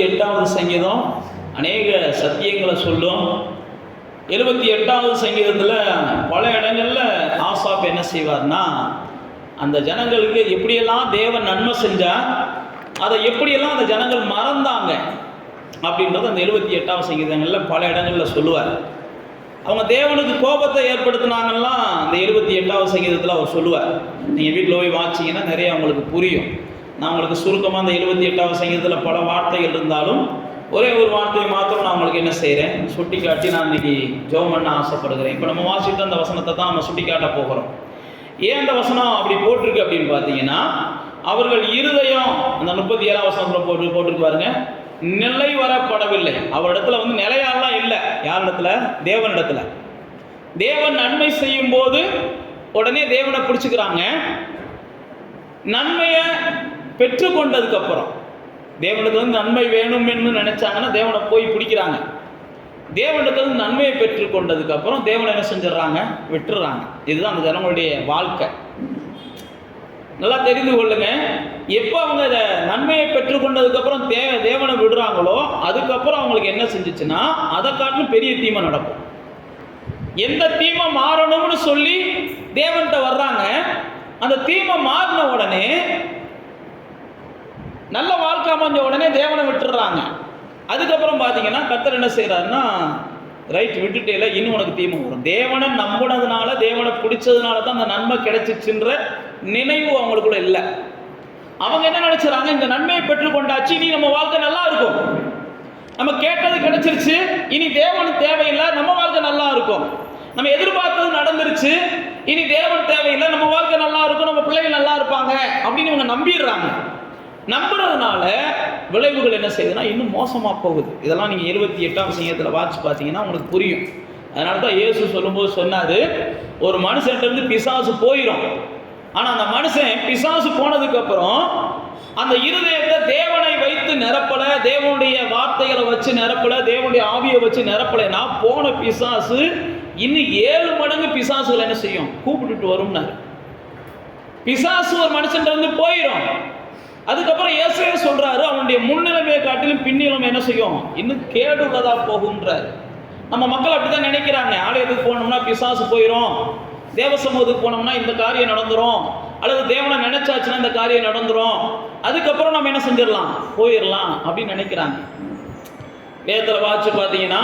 78வது சங்கீதம் அநேக சத்தியங்களை சொல்லும். 78வது சங்கீதத்தில் பல இடங்களில் ஆசாப் என்ன செய்வார்னா, அந்த ஜனங்களுக்கு எப்படியெல்லாம் தேவன் நன்மை செஞ்சால் அதை எப்படியெல்லாம் அந்த ஜனங்கள் மறந்தாங்க அப்படின்றது அந்த 78வது சங்கீதங்களில் பல இடங்களில் சொல்லுவார். அவங்க தேவனுக்கு கோபத்தை ஏற்படுத்தினாங்கலாம் அந்த 78வது சங்கீதத்தில் அவர் சொல்லுவார். நீங்கள் வீட்டில் போய் வாட்சிங்கன்னா நிறைய அவங்களுக்கு புரியும். நான் உங்களுக்கு சுருக்கமாக அந்த 78வது சங்கீதத்தில் பல வார்த்தைகள் இருந்தாலும் ஒரே ஒரு வார்த்தையை மாத்திரம் நான் உங்களுக்கு என்ன செய்கிறேன், சுட்டி காட்டி நான் இன்றைக்கி ஜெபம் பண்ண ஆசைப்படுகிறேன். இப்போ நம்ம வாசித்த அந்த வசனத்தை தான் நம்ம சுட்டி காட்ட போகிறோம். ஏன் அந்த வசனம் அப்படி போட்டிருக்கு அப்படின்னு பார்த்தீங்கன்னா, அவர்கள் இருதயம் அந்த 37வது வசனத்தில் போட்டிருக்கு பாருங்க, நிலை வரப்படவில்லை. அவரிடத்துல நிலையாலாம் இல்லை. யாரிடத்துல? தேவனிடத்துல. தேவன் நன்மை செய்யும் போது உடனே தேவனை பிடிச்சுக்கிறாங்க. நன்மையை பெற்றுக்கொண்டதுக்கு அப்புறம் தேவனுக்கு நன்மை வேணும் என்று நினைச்சாங்கன்னா தேவனை போய் பிடிக்கிறாங்க. தேவனிடத்துல நன்மையை பெற்றுக்கொண்டதுக்கு அப்புறம் தேவனை என்ன செஞ்சிடறாங்க? விட்டுறாங்க. இதுதான் அந்த ஜனங்களுடைய வாழ்க்கை. நல்லா தெரிந்து கொள்ளுங்க. எப்போ அவங்க இதை நன்மையை பெற்றுக்கொண்டதுக்கப்புறம் தேவனை விடுறாங்களோ அதுக்கப்புறம் அவங்களுக்கு என்ன செஞ்சிச்சுன்னா அதை காட்டிலும் பெரிய தீமை நடக்கும். எந்த தீமை மாறணும்னு சொல்லி தேவன்கிட்ட வர்றாங்க, அந்த தீமை மாறின உடனே நல்ல வாழ்க்கை அமைஞ்ச உடனே தேவனை விட்டுடுறாங்க. அதுக்கப்புறம் பார்த்தீங்கன்னா கர்த்தர் என்ன செய்கிறாருன்னா, ரைட் விட்டுட்டேல, இன்னும் உனக்கு தீமை வரும். தேவனை நம்பினதுனால தேவனை பிடிச்சதுனால தான் அந்த நன்மை கிடைச்சிச்சுன்ற நினைவு அவங்களுக்குள்ள இல்லை. அவங்க என்ன நினைச்சாங்க, இந்த நன்மையை பெற்றுக்கொண்டாச்சு, இனி நம்ம வாழ்க்கை நல்லா இருக்கும், நம்ம கேட்டது கிடைச்சிருச்சு, இனி தேவன் தேவையில்லை, நம்ம வாழ்க்கை நல்லா இருக்கும், நம்ம எதிர்பார்த்தது நடந்துருச்சு, இனி தேவன் தேவையில்லை, நம்ம வாழ்க்கை நல்லா இருக்கும், நம்ம பிள்ளைகள் நல்லா இருப்பாங்க அப்படின்னு இவங்க நம்பிடுறாங்க. நம்புறதுனால விளைவுகள் என்ன செய்யுதுன்னா இன்னும் மோசமாக போகுது. இதெல்லாம் நீங்கள் 78வது சங்கீதத்தில் வாட்சி பார்த்தீங்கன்னா உங்களுக்கு புரியும். அதனால தான் இயேசு சொல்லும்போது சொன்னார், ஒரு மனுஷன்ட்டு பிசாசு போயிடும், ஆனால் அந்த மனுஷன் பிசாசு போனதுக்கப்புறம் அந்த இருதயத்தை தேவனை வைத்து நிரப்பலை, தேவனுடைய வார்த்தைகளை வச்சு நிரப்பலை, தேவனுடைய ஆவியை வச்சு நிரப்பலைன்னா போன பிசாசு இன்னும் 7 மடங்கு பிசாசுகள் என்ன செய்யும்? கூப்பிட்டுட்டு வரும்னாரு. பிசாசு ஒரு மனுஷன்ட்டு போயிடும். அதுக்கப்புறம் இயேசுவே சொல்றாரு, அவனுடைய முன்னிலைமையை காட்டிலும் பின்னிலைமை என்ன செய்யும்? இன்னும் கேடுள்ளதா போகும்ன்றாரு. நம்ம மக்கள் அப்படிதான் நினைக்கிறாங்க. ஆலயத்துக்கு போனோம்னா பிசாசு போயிடும், தேவ சமூகத்துக்கு போனோம்னா இந்த காரியம் நடந்துரும், அல்லது தேவனை நினைச்சாச்சுன்னா இந்த காரியம் நடந்துரும், அதுக்கப்புறம் நம்ம என்ன செஞ்சிடலாம், போயிடலாம் அப்படின்னு நினைக்கிறாங்க. வேதத்தில் வாட்சி பார்த்தீங்கன்னா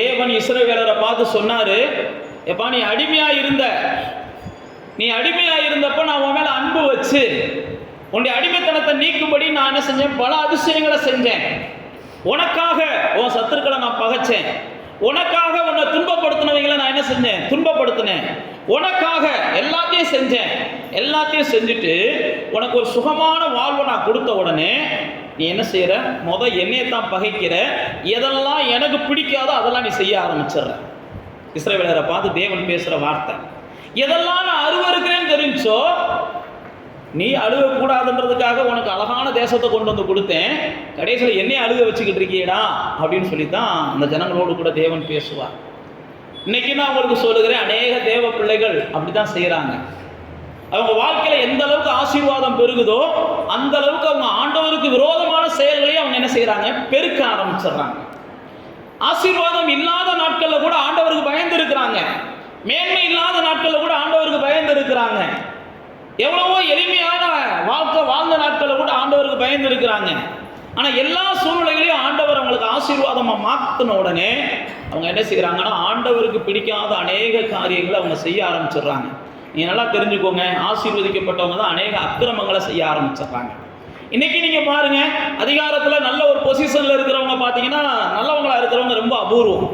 தேவன் இஸ்ரவேலரை பார்த்து சொன்னாரு, எப்பா நீ அடிமையா இருந்தப்ப நான் உன் மேல அன்பு வச்சு உன்னுடைய அடிமைத்தனத்தை நீக்கும்படி நான் என்ன செஞ்சேன்? பல அதிசயங்களை செஞ்சேன். உனக்காக உன் சத்துருக்களை நான் பகைச்சேன், உனக்காக உன்னை துன்பப்படுத்தினவங்களை நான் என்ன செஞ்சேன்? துன்பப்படுத்தினேன். உனக்காக எல்லாத்தையும் செஞ்சேன். எல்லாத்தையும் செஞ்சுட்டு உனக்கு ஒரு சுகமான வாழ்வை நான் கொடுத்த உடனே நீ என்ன செய்யற? என்னையை தான் பகைக்கிற, எதெல்லாம் எனக்கு பிடிக்காதோ அதெல்லாம் நீ செய்ய ஆரம்பிச்சிடுற. இஸ்ரவேலரை பார்த்து தேவன் பேசுற வார்த்தை, எதெல்லாம் நான் அருவருக்கிறேன்னு தெரிஞ்சோ, நீ அழுகக்கூடாதுன்றதுக்காக உனக்கு அழகான தேசத்தை கொண்டு வந்து கொடுத்தேன், கடைசியில் என்னையே அழுக வச்சுக்கிட்டு இருக்கியடா அப்படின்னு சொல்லி தான் அந்த ஜனங்களோடு கூட தேவன் பேசுவார். இன்னைக்கு நான் உங்களுக்கு சொல்லுகிறேன், அநேக தேவ பிள்ளைகள் அப்படிதான் செய்யறாங்க. அவங்க வாழ்க்கையில எந்த அளவுக்கு ஆசீர்வாதம் பெருகுதோ அந்த அளவுக்கு அவங்க ஆண்டவருக்கு விரோதமான செயல்களையும் அவங்க என்ன செய்யறாங்க? பெருக்க ஆரம்பிச்சிடுறாங்க. ஆசீர்வாதம் இல்லாத நாட்கள்ல கூட ஆண்டவருக்கு பயந்து இருக்கிறாங்க, மேன்மை இல்லாத நாட்கள்ல கூட ஆண்டவருக்கு பயந்து இருக்கிறாங்க, எவ்வளவோ எளிமையான வாழ்க்கை வாழ்ந்த நாட்களை கூட ஆண்டவருக்கு பயந்து இருக்கிறாங்க. ஆனால் எல்லா சூழ்நிலைகளையும் ஆண்டவர் அவங்களுக்கு ஆசீர்வாதமாக மாற்றின உடனே அவங்க என்ன செய்கிறாங்கன்னா ஆண்டவருக்கு பிடிக்காத அநேக காரியங்களை அவங்க செய்ய ஆரம்பிச்சிடுறாங்க. நீங்கள் நல்லா தெரிஞ்சுக்கோங்க, ஆசீர்வதிக்கப்பட்டவங்க தான் அநேக அக்கிரமங்களை செய்ய ஆரம்பிச்சிடுறாங்க. இன்னைக்கு நீங்கள் பாருங்க, அதிகாரத்தில் நல்ல ஒரு பொசிஷனில் இருக்கிறவங்க பார்த்தீங்கன்னா நல்லவங்களா இருக்கிறவங்க ரொம்ப அபூர்வம்.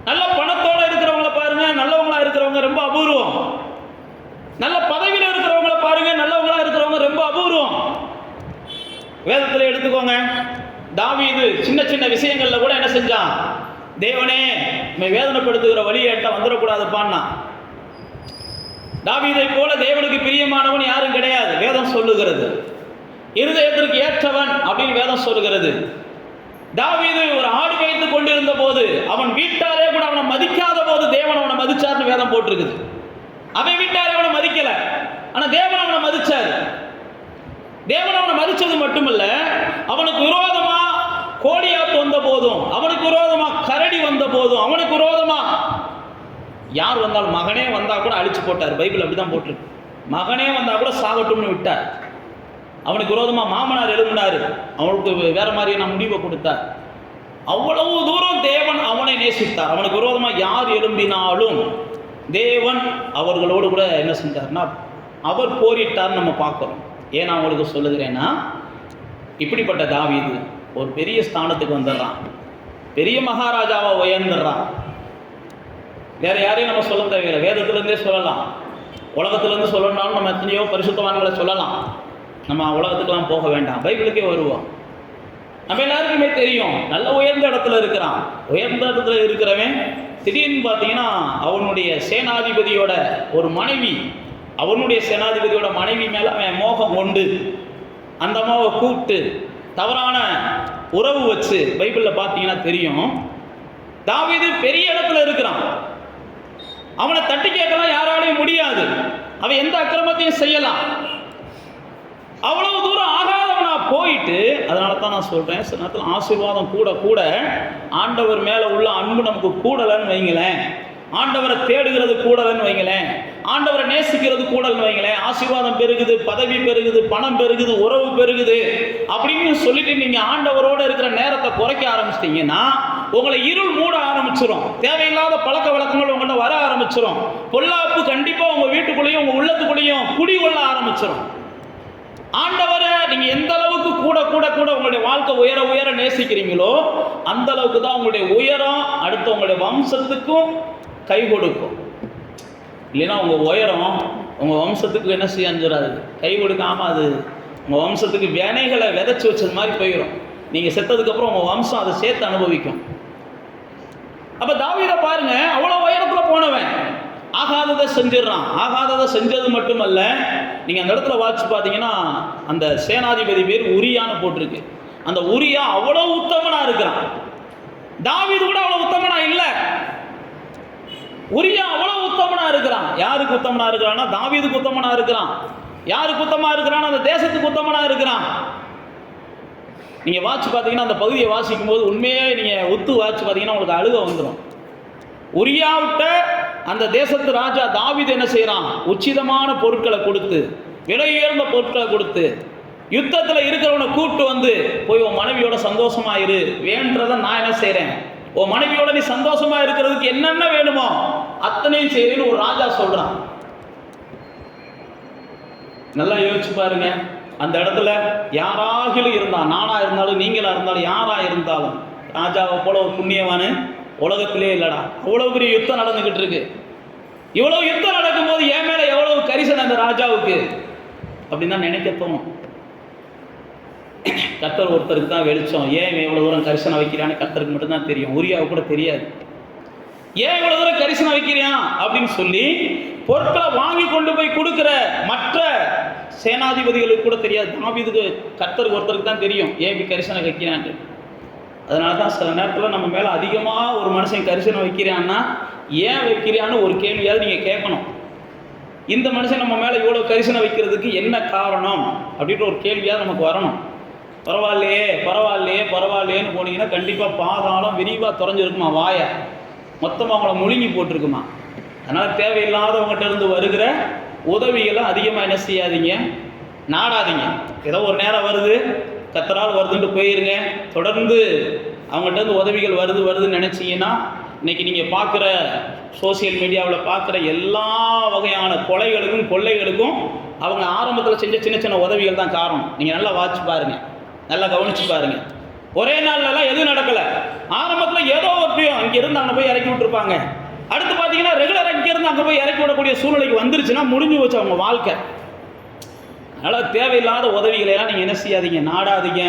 நல்ல பணத்தோடு இருக்கிறவங்கள பாருங்க, நல்லவங்களா இருக்கிறவங்க ரொம்ப அபூர்வம். நல்ல பதவியில் இருக்கிறவங்கள பாருங்க, நல்லவங்களா இருக்கிறவங்க ரொம்ப அபூர்வம். வேதத்தில் எடுத்துக்கோங்க, தாவீது சின்ன சின்ன விஷயங்கள்ல கூட என்ன செஞ்சான்? தேவனே நம்மை வேதனைப்படுத்துகிற வழியேட்ட வந்துடக்கூடாதுப்பான்னா. தாவீதை போல தேவனுக்கு பிரியமானவன் யாரும் கிடையாது வேதம் சொல்லுகிறது. இருதயத்திற்கு ஏற்றவன் அப்படின்னு வேதம் சொல்லுகிறது. தாவீது ஒரு ஆடு வைத்து கொண்டிருந்த போது அவன் வீட்டாரே கூட அவனை மதிக்காத போது தேவன் அவனை மதிச்சார்னு வேதம் போட்டிருக்குது. அவன் வீட்டாரே அவனை மதிக்கல, ஆனா தேவன் அவனை மதிச்சாரு. தேவன் அவனை மதிச்சது மட்டுமல்ல, அவனுக்கு விரோதமாக அவனுக்கு விரோதமா யார் வந்தாலும், மகனே வந்தா கூட அழிச்சு போட்டார். பைபிள் அப்படிதான் போட்டிருக்கு. மகனே வந்தா கூட சாகட்டும்னு விட்டார். அவனுக்கு விரோதமா மாமனார் எழுதினாரு, அவனுக்கு வேற மாதிரியான முடிவை கொடுத்தார். அவ்வளவு தூரம் தேவன் அவனை நேசித்தார். அவனுக்கு விரோதமா யார் எழும்பினாலும் தேவன் அவர்களோடு கூட என்ன செஞ்சார்னா அவர் போரிட்டார். நம்ம பார்க்கிறோம். ஏன் நான் உங்களுக்கு சொல்லுகிறேன்னா, இப்படிப்பட்ட தாவீது ஒரு பெரிய ஸ்தானத்துக்கு வந்துடுறான், பெரிய மகாராஜாவை உயர்ந்துடுறான். வேற யாரையும் நம்ம சொல்ல தேவையில்லை, வேதத்திலிருந்தே சொல்லலாம். உலகத்திலேருந்து சொல்லணும்னாலும் நம்ம எத்தனையோ பரிசுத்தவான்களை சொல்லலாம். நம்ம உலகத்துக்கெல்லாம் போக வேண்டாம், பைபிளுக்கே வருவோம். நம்ம எல்லாருக்குமே தெரியும், நல்ல உயர்ந்த இடத்துல இருக்கிறான். உயர்ந்த இடத்துல இருக்கிறவன் திடீர்னு பார்த்தீங்கன்னா அவனுடைய சேனாதிபதியோட ஒரு மனைவி, அவனுடைய சேனாதிபதியோட மனைவி மேலே அவன் மோகம் கொண்டு அந்த அம்மாவை கூப்பிட்டு தவறான உறவு வச்சு, பைபிளில் பார்த்தீங்கன்னா தெரியும். தாவீது பெரிய இடத்துல இருக்கிறான், அவனை தட்டி கேட்கலாம் யாராலையும் முடியாது. அவன் எந்த அக்கிரமத்தையும் செய்யலாம். அவ்வளவு தூரம் ஆகாதவனா போயிட்டு, அதனால தான் நான் சொல்றேன், சில நேரத்தில் ஆசீர்வாதம் கூட கூட ஆண்டவர் மேல உள்ள அன்பு நமக்கு கூடலன்னு வைங்களேன், ஆண்டவரை தேடுகிறது கூடலன்னு வைங்களேன், ஆண்டவரை நேசிக்கிறது கூடலன்னு வைங்களேன், ஆசீர்வாதம் பெருகுது, பதவி பெருகுது, பணம் பெருகுது, உறவு பெருகுது அப்படின்னு சொல்லிட்டு நீங்க ஆண்டவரோட இருக்கிற நேரத்தை குறைக்க ஆரம்பிச்சிட்டீங்கன்னா உங்களை இருள் மூட ஆரம்பிச்சிடும். தேவையில்லாத பழக்க வழக்கங்கள் உங்கள்கிட்ட வர ஆரம்பிச்சிடும். பொல்லாப்பு கண்டிப்பா உங்க வீட்டுக்குள்ளேயும் உங்க உள்ளத்துக்குள்ளேயும் குடிகொள்ள ஆரம்பிச்சிடும். ஆண்டவரை நீங்க எந்த அளவுக்கு கூட கூட கூட உங்களுடைய வாழ்க்கை உயர உயர நேசிக்கிறீங்களோ அந்த அளவுக்கு தான் உங்களுடைய உயரம் அடுத்து உங்களுடைய வம்சத்துக்கும் கை கொடுக்கும். இல்லைன்னா உங்க உயரம் உங்க வம்சத்துக்கு என்ன செய்ய அஞ்சிடாது, கை கொடுக்காம அது உங்க வம்சத்துக்கு வினைகளை விதைச்சு வச்சது மாதிரி போயிடும். நீங்க செத்ததுக்கு அப்புறம் உங்க வம்சம் அதை சேர்த்து அனுபவிக்கும். அப்ப தாவீதை பாருங்க, அவ்வளவு உயரத்துல போனவன் ஆகாததை செஞ்சிடறான். ஆகாததை செஞ்சது மட்டுமல்ல, நீங்க அந்த இடத்துல வாட்சி பார்த்தீங்கன்னா அந்த சேனாதிபதி பேர் உரியான்னு போட்டிருக்கு. அந்த உரியா அவ்வளவு உத்தமனா இருக்கிறான். தாவீது கூட அவ்வளவு உத்தமனா இல்ல, உரியா அவ்வளவு உத்தமனா இருக்கிறான். யாருக்கு உத்தமனா இருக்கிறான்னா தாவீதுக்கு உத்தமனா இருக்கிறான். யாருக்கு உத்தமனா இருக்கிறான்? அந்த தேசத்துக்கு உத்தமனா இருக்கிறான். நீங்க வாட்சி பார்த்தீங்கன்னா அந்த பகுதியை வாசிக்கும் போது உண்மையே நீங்க ஒத்து வாட்சி பார்த்தீங்கன்னா உங்களுக்கு அழுக வந்துடும். உரியாவிட்ட அந்த தேசத்து ராஜா தாவீது என்ன செய்யறான்? உச்சிதமான பொருட்களை கொடுத்து, விலை உயர்ந்த பொருட்களை கொடுத்து, யுத்தத்தில் இருக்கிறவனை கூப்பிட்டு வந்து, போய் உன் மனைவியோட சந்தோஷமா இரு, வேண்டதை நான் என்ன செய்யறேன், உன் மனைவியோட நீ சந்தோஷமா இருக்கிறதுக்கு என்னென்ன வேணுமோ அத்தனையும் செய்யறேன்னு ஒரு ராஜா சொல்றான். நல்லா யோசிச்சு பாருங்க. அந்த இடத்துல யாராகிலும் இருந்தா, நானா இருந்தாலும் நீங்களா இருந்தாலும் யாரா இருந்தாலும், ராஜாவை போல ஒரு புண்ணியவானு உலகத்திலே இல்லடா. அவ்வளவு பெரிய யுத்தம் நடந்துகிட்டு இருக்கு. இவ்வளவு யுத்தம் நடக்கும் போது என் மேல எவ்வளவு கரிசனை அந்த ராஜாவுக்கு அப்படின்னு தான் நினைக்க தோணும். கர்த்தர் ஒருத்தருக்கு தான் வெளிச்சம். ஏன் எவ்வளவு தூரம் கரிசனை வைக்கிறான்னு கர்த்தருக்கு மட்டும்தான் தெரியும். உரியாவுக்கு கூட தெரியாது. ஏன் இவ்வளவு தூரம் கரிசனை வைக்கிறான் அப்படின்னு சொல்லி பொருட்களை வாங்கி கொண்டு போய் கொடுக்கிற மற்ற சேனாதிபதிகளுக்கு கூட தெரியாது. தாவீதுக்கு கர்த்தருக்கு ஒருத்தருக்கு தான் தெரியும் ஏன் இப்படி கரிசனை வைக்கிறான்ட்டு. அதனால தான் சில நேரத்தில் நம்ம மேலே அதிகமாக ஒரு மனுஷன் கரிசனை வைக்கிறான்னா ஏன் வைக்கிறான்னு ஒரு கேள்வியாவது நீங்கள் கேட்கணும். இந்த மனுஷன் நம்ம மேலே இவ்வளோ கரிசனை வைக்கிறதுக்கு என்ன காரணம் அப்படின்ற ஒரு கேள்வியாவது நமக்கு வரணும். பரவாயில்லையே பரவாயில்லையே பரவாயில்லையேன்னு போனீங்கன்னா கண்டிப்பாக பாதாளம் விரிவாக திறஞ்சிருக்குமா, வாயை மொத்தமாக அவங்கள முழுங்கி போட்டிருக்குமா. அதனால் தேவையில்லாதவங்ககிட்ட இருந்து வருகிற உதவிகளை அதிகமாக என்ன செய்யாதீங்க, நாடாதீங்க. ஏதோ ஒரு நேரம் வருது, கத்தரால் வருதுன்ட்டு போயிருங்க. தொடர்ந்து அவங்கள்ட்ட இருந்து உதவிகள் வருதுன்னு நினச்சிங்கன்னா இன்றைக்கி நீங்கள் பார்க்குற சோசியல் மீடியாவில் பார்க்குற எல்லா வகையான கொலைகளுக்கும் கொள்ளைகளுக்கும் அவங்க ஆரம்பத்தில் செஞ்ச சின்ன சின்ன உதவிகள் தான் காரணம். நீங்கள் நல்லா வாட்சி பாருங்கள், நல்லா கவனித்து பாருங்கள். ஒரே நாள்லாம் எதுவும் நடக்கலை. ஆரம்பத்தில் ஏதோ ஒருத்தையும் இங்கேருந்து அங்கே போய் இறக்கி விட்டுருப்பாங்க. அடுத்து பார்த்தீங்கன்னா ரெகுலராக இங்கேருந்து அங்கே போய் இறக்கி விடக்கூடிய சூழ்நிலைக்கு வந்துருச்சுன்னா முடிஞ்சு வச்சு அவங்க வாழ்க்கை. அதனால் தேவையில்லாத உதவிகளையெல்லாம் நீங்கள் என்ன செய்யாதீங்க, நாடாதீங்க.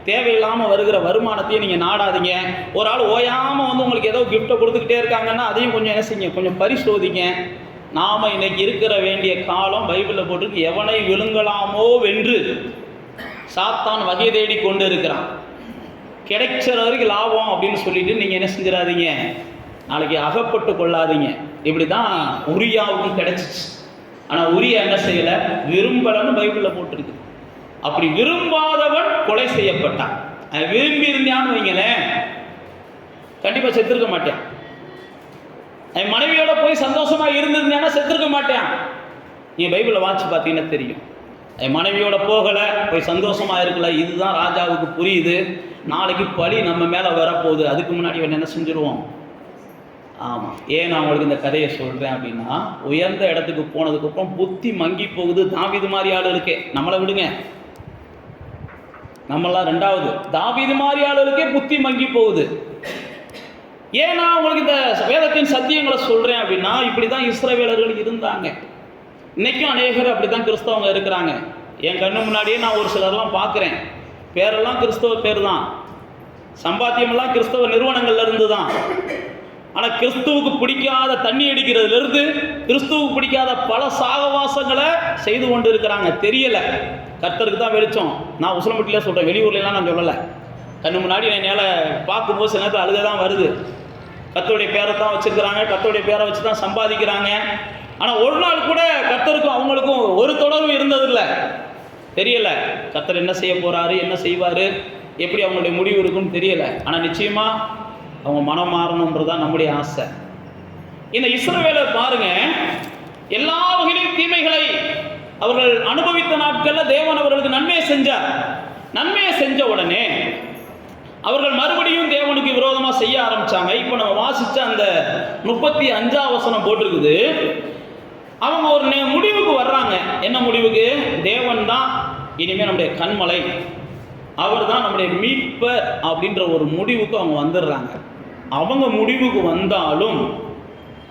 தேவையில்லாமல் வருகிற வருமானத்தையும் நீங்கள் நாடாதீங்க. ஒரு ஆள் ஓயாமல் வந்து உங்களுக்கு ஏதோ கிஃப்ட்டை கொடுத்துக்கிட்டே இருக்காங்கன்னா அதையும் கொஞ்சம் என்ன செய்யுங்க, கொஞ்சம் பரிசோதிங்க. நாம் இன்னைக்கு இருக்கிற வேண்டிய காலம் பைபிளில் போட்டிருக்கு, எவனை விழுங்கலாமோ வென்று சாத்தான் வகை தேடி கொண்டு இருக்கிறான். கிடைக்கிற வரைக்கும் லாபம் அப்படின்னு சொல்லிட்டு நீங்கள் என்ன செஞ்சிடாதீங்க, நாளைக்கு அகப்பட்டு கொள்ளாதீங்க. இப்படி தான் உரியாவுக்கும் கிடைச்சிச்சு. ஆனால் உரியா என்ன செய்யலை, விரும்பலன்னு பைபிளில் போட்டிருக்கு. அப்படி விரும்பாதவன் கொலை செய்யப்பட்டான். விரும்பி இருந்தான்னு வைங்களேன் கண்டிப்பாக செத்துருக்க மாட்டேன். என் மனைவியோட போய் சந்தோஷமா இருந்திருந்தேன்னா செத்துருக்க மாட்டேன். நீ பைபிளை வாட்சி பார்த்தீங்கன்னா தெரியும். என் மனைவியோட போகலை, போய் சந்தோஷமா இருக்கல, இதுதான் ராஜாவுக்கு புரியுது. நாளைக்கு பழி நம்ம மேலே வரப்போகுது, அதுக்கு முன்னாடி அவன் என்ன செஞ்சுருவோம். ஆமாம், ஏன் நான் உங்களுக்கு இந்த கதையை சொல்கிறேன் அப்படின்னா, உயர்ந்த இடத்துக்கு போனதுக்கப்புறம் புத்தி மங்கி போகுது. தாவீது மாதிரி ஆளுகளுக்கே, நம்மளை விடுங்க, நம்மளாம் ரெண்டாவது, தாவீது மாதிரி ஆளுகளுக்கே புத்தி மங்கி போகுது. ஏன் நான் உங்களுக்கு இந்த வேதத்தின் சத்தியங்களை சொல்கிறேன் அப்படின்னா, இப்படி தான் இஸ்ரவேலர்கள் இருந்தாங்க. இன்றைக்கும் அநேகர் அப்படி தான் கிறிஸ்தவங்க இருக்கிறாங்க. என் கண்ணு முன்னாடியே நான் ஒரு சிலர்லாம் பார்க்குறேன். பேரெல்லாம் கிறிஸ்தவ பேர் தான், சம்பாத்தியமெல்லாம் கிறிஸ்தவ நிறுவனங்கள்ல இருந்து தான். ஆனால் கிறிஸ்துவுக்கு பிடிக்காத தண்ணி அடிக்கிறதுலேருந்து கிறிஸ்துவுக்கு பிடிக்காத பல சாகவாசங்களை செய்து கொண்டு இருக்கிறாங்க. தெரியலை, கர்த்தருக்கு தான் வெளிச்சம். நான் உசிலம்பட்டியில் சொல்கிறேன், வெளியூர்லாம் நான் சொல்லலை. கண்ணு முன்னாடி என்னால் பார்க்கும்போது சில நேரத்தில் அழுக தான் வருது. கர்த்தருடைய பேரை தான் வச்சுருக்கிறாங்க, கர்த்தருடைய பேரை வச்சு தான் சம்பாதிக்கிறாங்க. ஆனால் ஒரு நாள் கூட கர்த்தருக்கும் அவங்களுக்கும் ஒரு தொடர்பு இருந்ததில்லை. தெரியலை கர்த்தர் என்ன செய்ய போகிறாரு, என்ன செய்வார், எப்படி அவங்களுடைய முடிவு இருக்குன்னு தெரியலை. ஆனால் நிச்சயமாக அவங்க மனம் மாறணுன்றதான் நம்முடைய ஆசை. இந்த இஸ்ரவேலர் பாருங்க, எல்லா வகையிலும் தீமைகளை அவர்கள் அனுபவித்த நாட்களில் தேவன் அவர்களுக்கு நன்மையை செஞ்சார். நன்மையை செஞ்ச உடனே அவர்கள் மறுபடியும் தேவனுக்கு விரோதமாக செய்ய ஆரம்பித்தாங்க. இப்போ நம்ம வாசித்த அந்த 35ஆம் வசனம் போட்டிருக்குது. அவங்க ஒரு முடிவுக்கு வர்றாங்க. என்ன முடிவுக்கு? தேவன் தான் இனிமேல் நம்முடைய கண்மலை, அவர் தான் நம்முடைய மீட்பர் அப்படின்ற ஒரு முடிவுக்கு அவங்க வந்துடுறாங்க. அவங்க முடிவுக்கு வந்தாலும்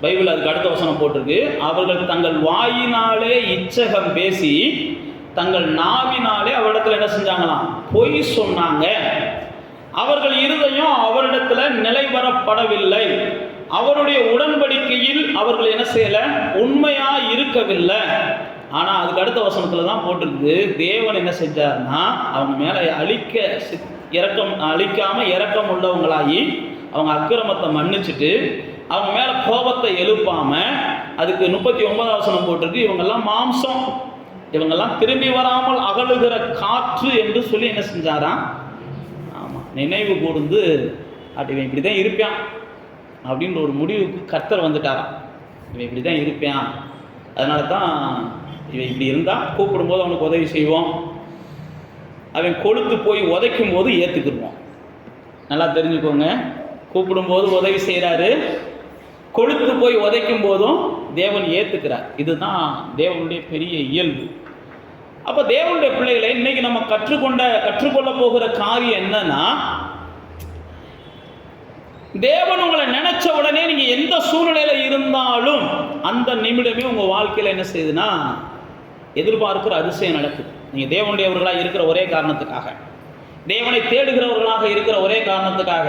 பைபிள் அதுக்கு அடுத்த வசனம் போட்டிருக்கு, அவர்கள் தங்கள் வாயினாலே இச்சகம் பேசி தங்கள் நாவினாலே அவரிடத்துல என்ன செஞ்சாங்களாம்? பொய் சொன்னாங்க. அவர்கள் இருதயம் அவரிடத்துல நிலைவரப்படவில்லை. அவருடைய உடன்படிக்கையில் அவர்கள் என்ன செய்யல? உண்மையா இருக்கவில்லை. ஆனால் அதுக்கு அடுத்த வசனத்தில் தான் போட்டிருக்கு, தேவன் என்ன செஞ்சார்னா அவங்க மேலே அழிக்காமல் இரக்கம் உள்ளவங்களாகி அவங்க அக்கிரமத்தை மன்னிச்சுட்டு அவங்க மேலே கோபத்தை எழுப்பாமல், அதுக்கு 39ஆம் வசனம் போட்டிருக்கு, இவங்கெல்லாம் மாம்சம், இவங்கெல்லாம் திரும்பி வராமல் அகலுகிற காற்று என்று சொல்லி என்ன செஞ்சாராம்? ஆமாம், நினைவு கூர்ந்து இவன் இப்படி தான் இருப்பான் அப்படின்ற ஒரு முடிவுக்கு கர்த்தர் வந்துட்டாராம். இவன் இப்படி தான் இருப்பான், அதனால தான் இவன் இப்படி இருந்தால் கூப்பிடும்போது அவனுக்கு உதவி செய்வோம், அவன் கொழுத்து போய் உதைக்கும் போது ஏற்றுக்கிடுவோம். நல்லா தெரிஞ்சுக்கோங்க, கூப்பிடும்போது உதவி செய்கிறாரு, கொழுத்து போய் உதைக்கும் போதும் தேவன் ஏற்றுக்கிறார். இதுதான் தேவனுடைய பெரிய இயல்பு. அப்போ தேவனுடைய பிள்ளைகளை இன்னைக்கு நம்ம கற்றுக்கொள்ள போகிற காரியம் என்னன்னா, தேவன் உங்களை நினைச்ச உடனே நீங்க எந்த சூழ்நிலையில இருந்தாலும் அந்த நிமிடமே உங்க வாழ்க்கையில என்ன செய்யுதுன்னா எதிர்பார்க்கிற அதிசயம் நடக்குது. நீங்க தேவனுடையவர்களாக இருக்கிற ஒரே காரணத்துக்காக, தேவனை தேடுகிறவர்களாக இருக்கிற ஒரே காரணத்துக்காக,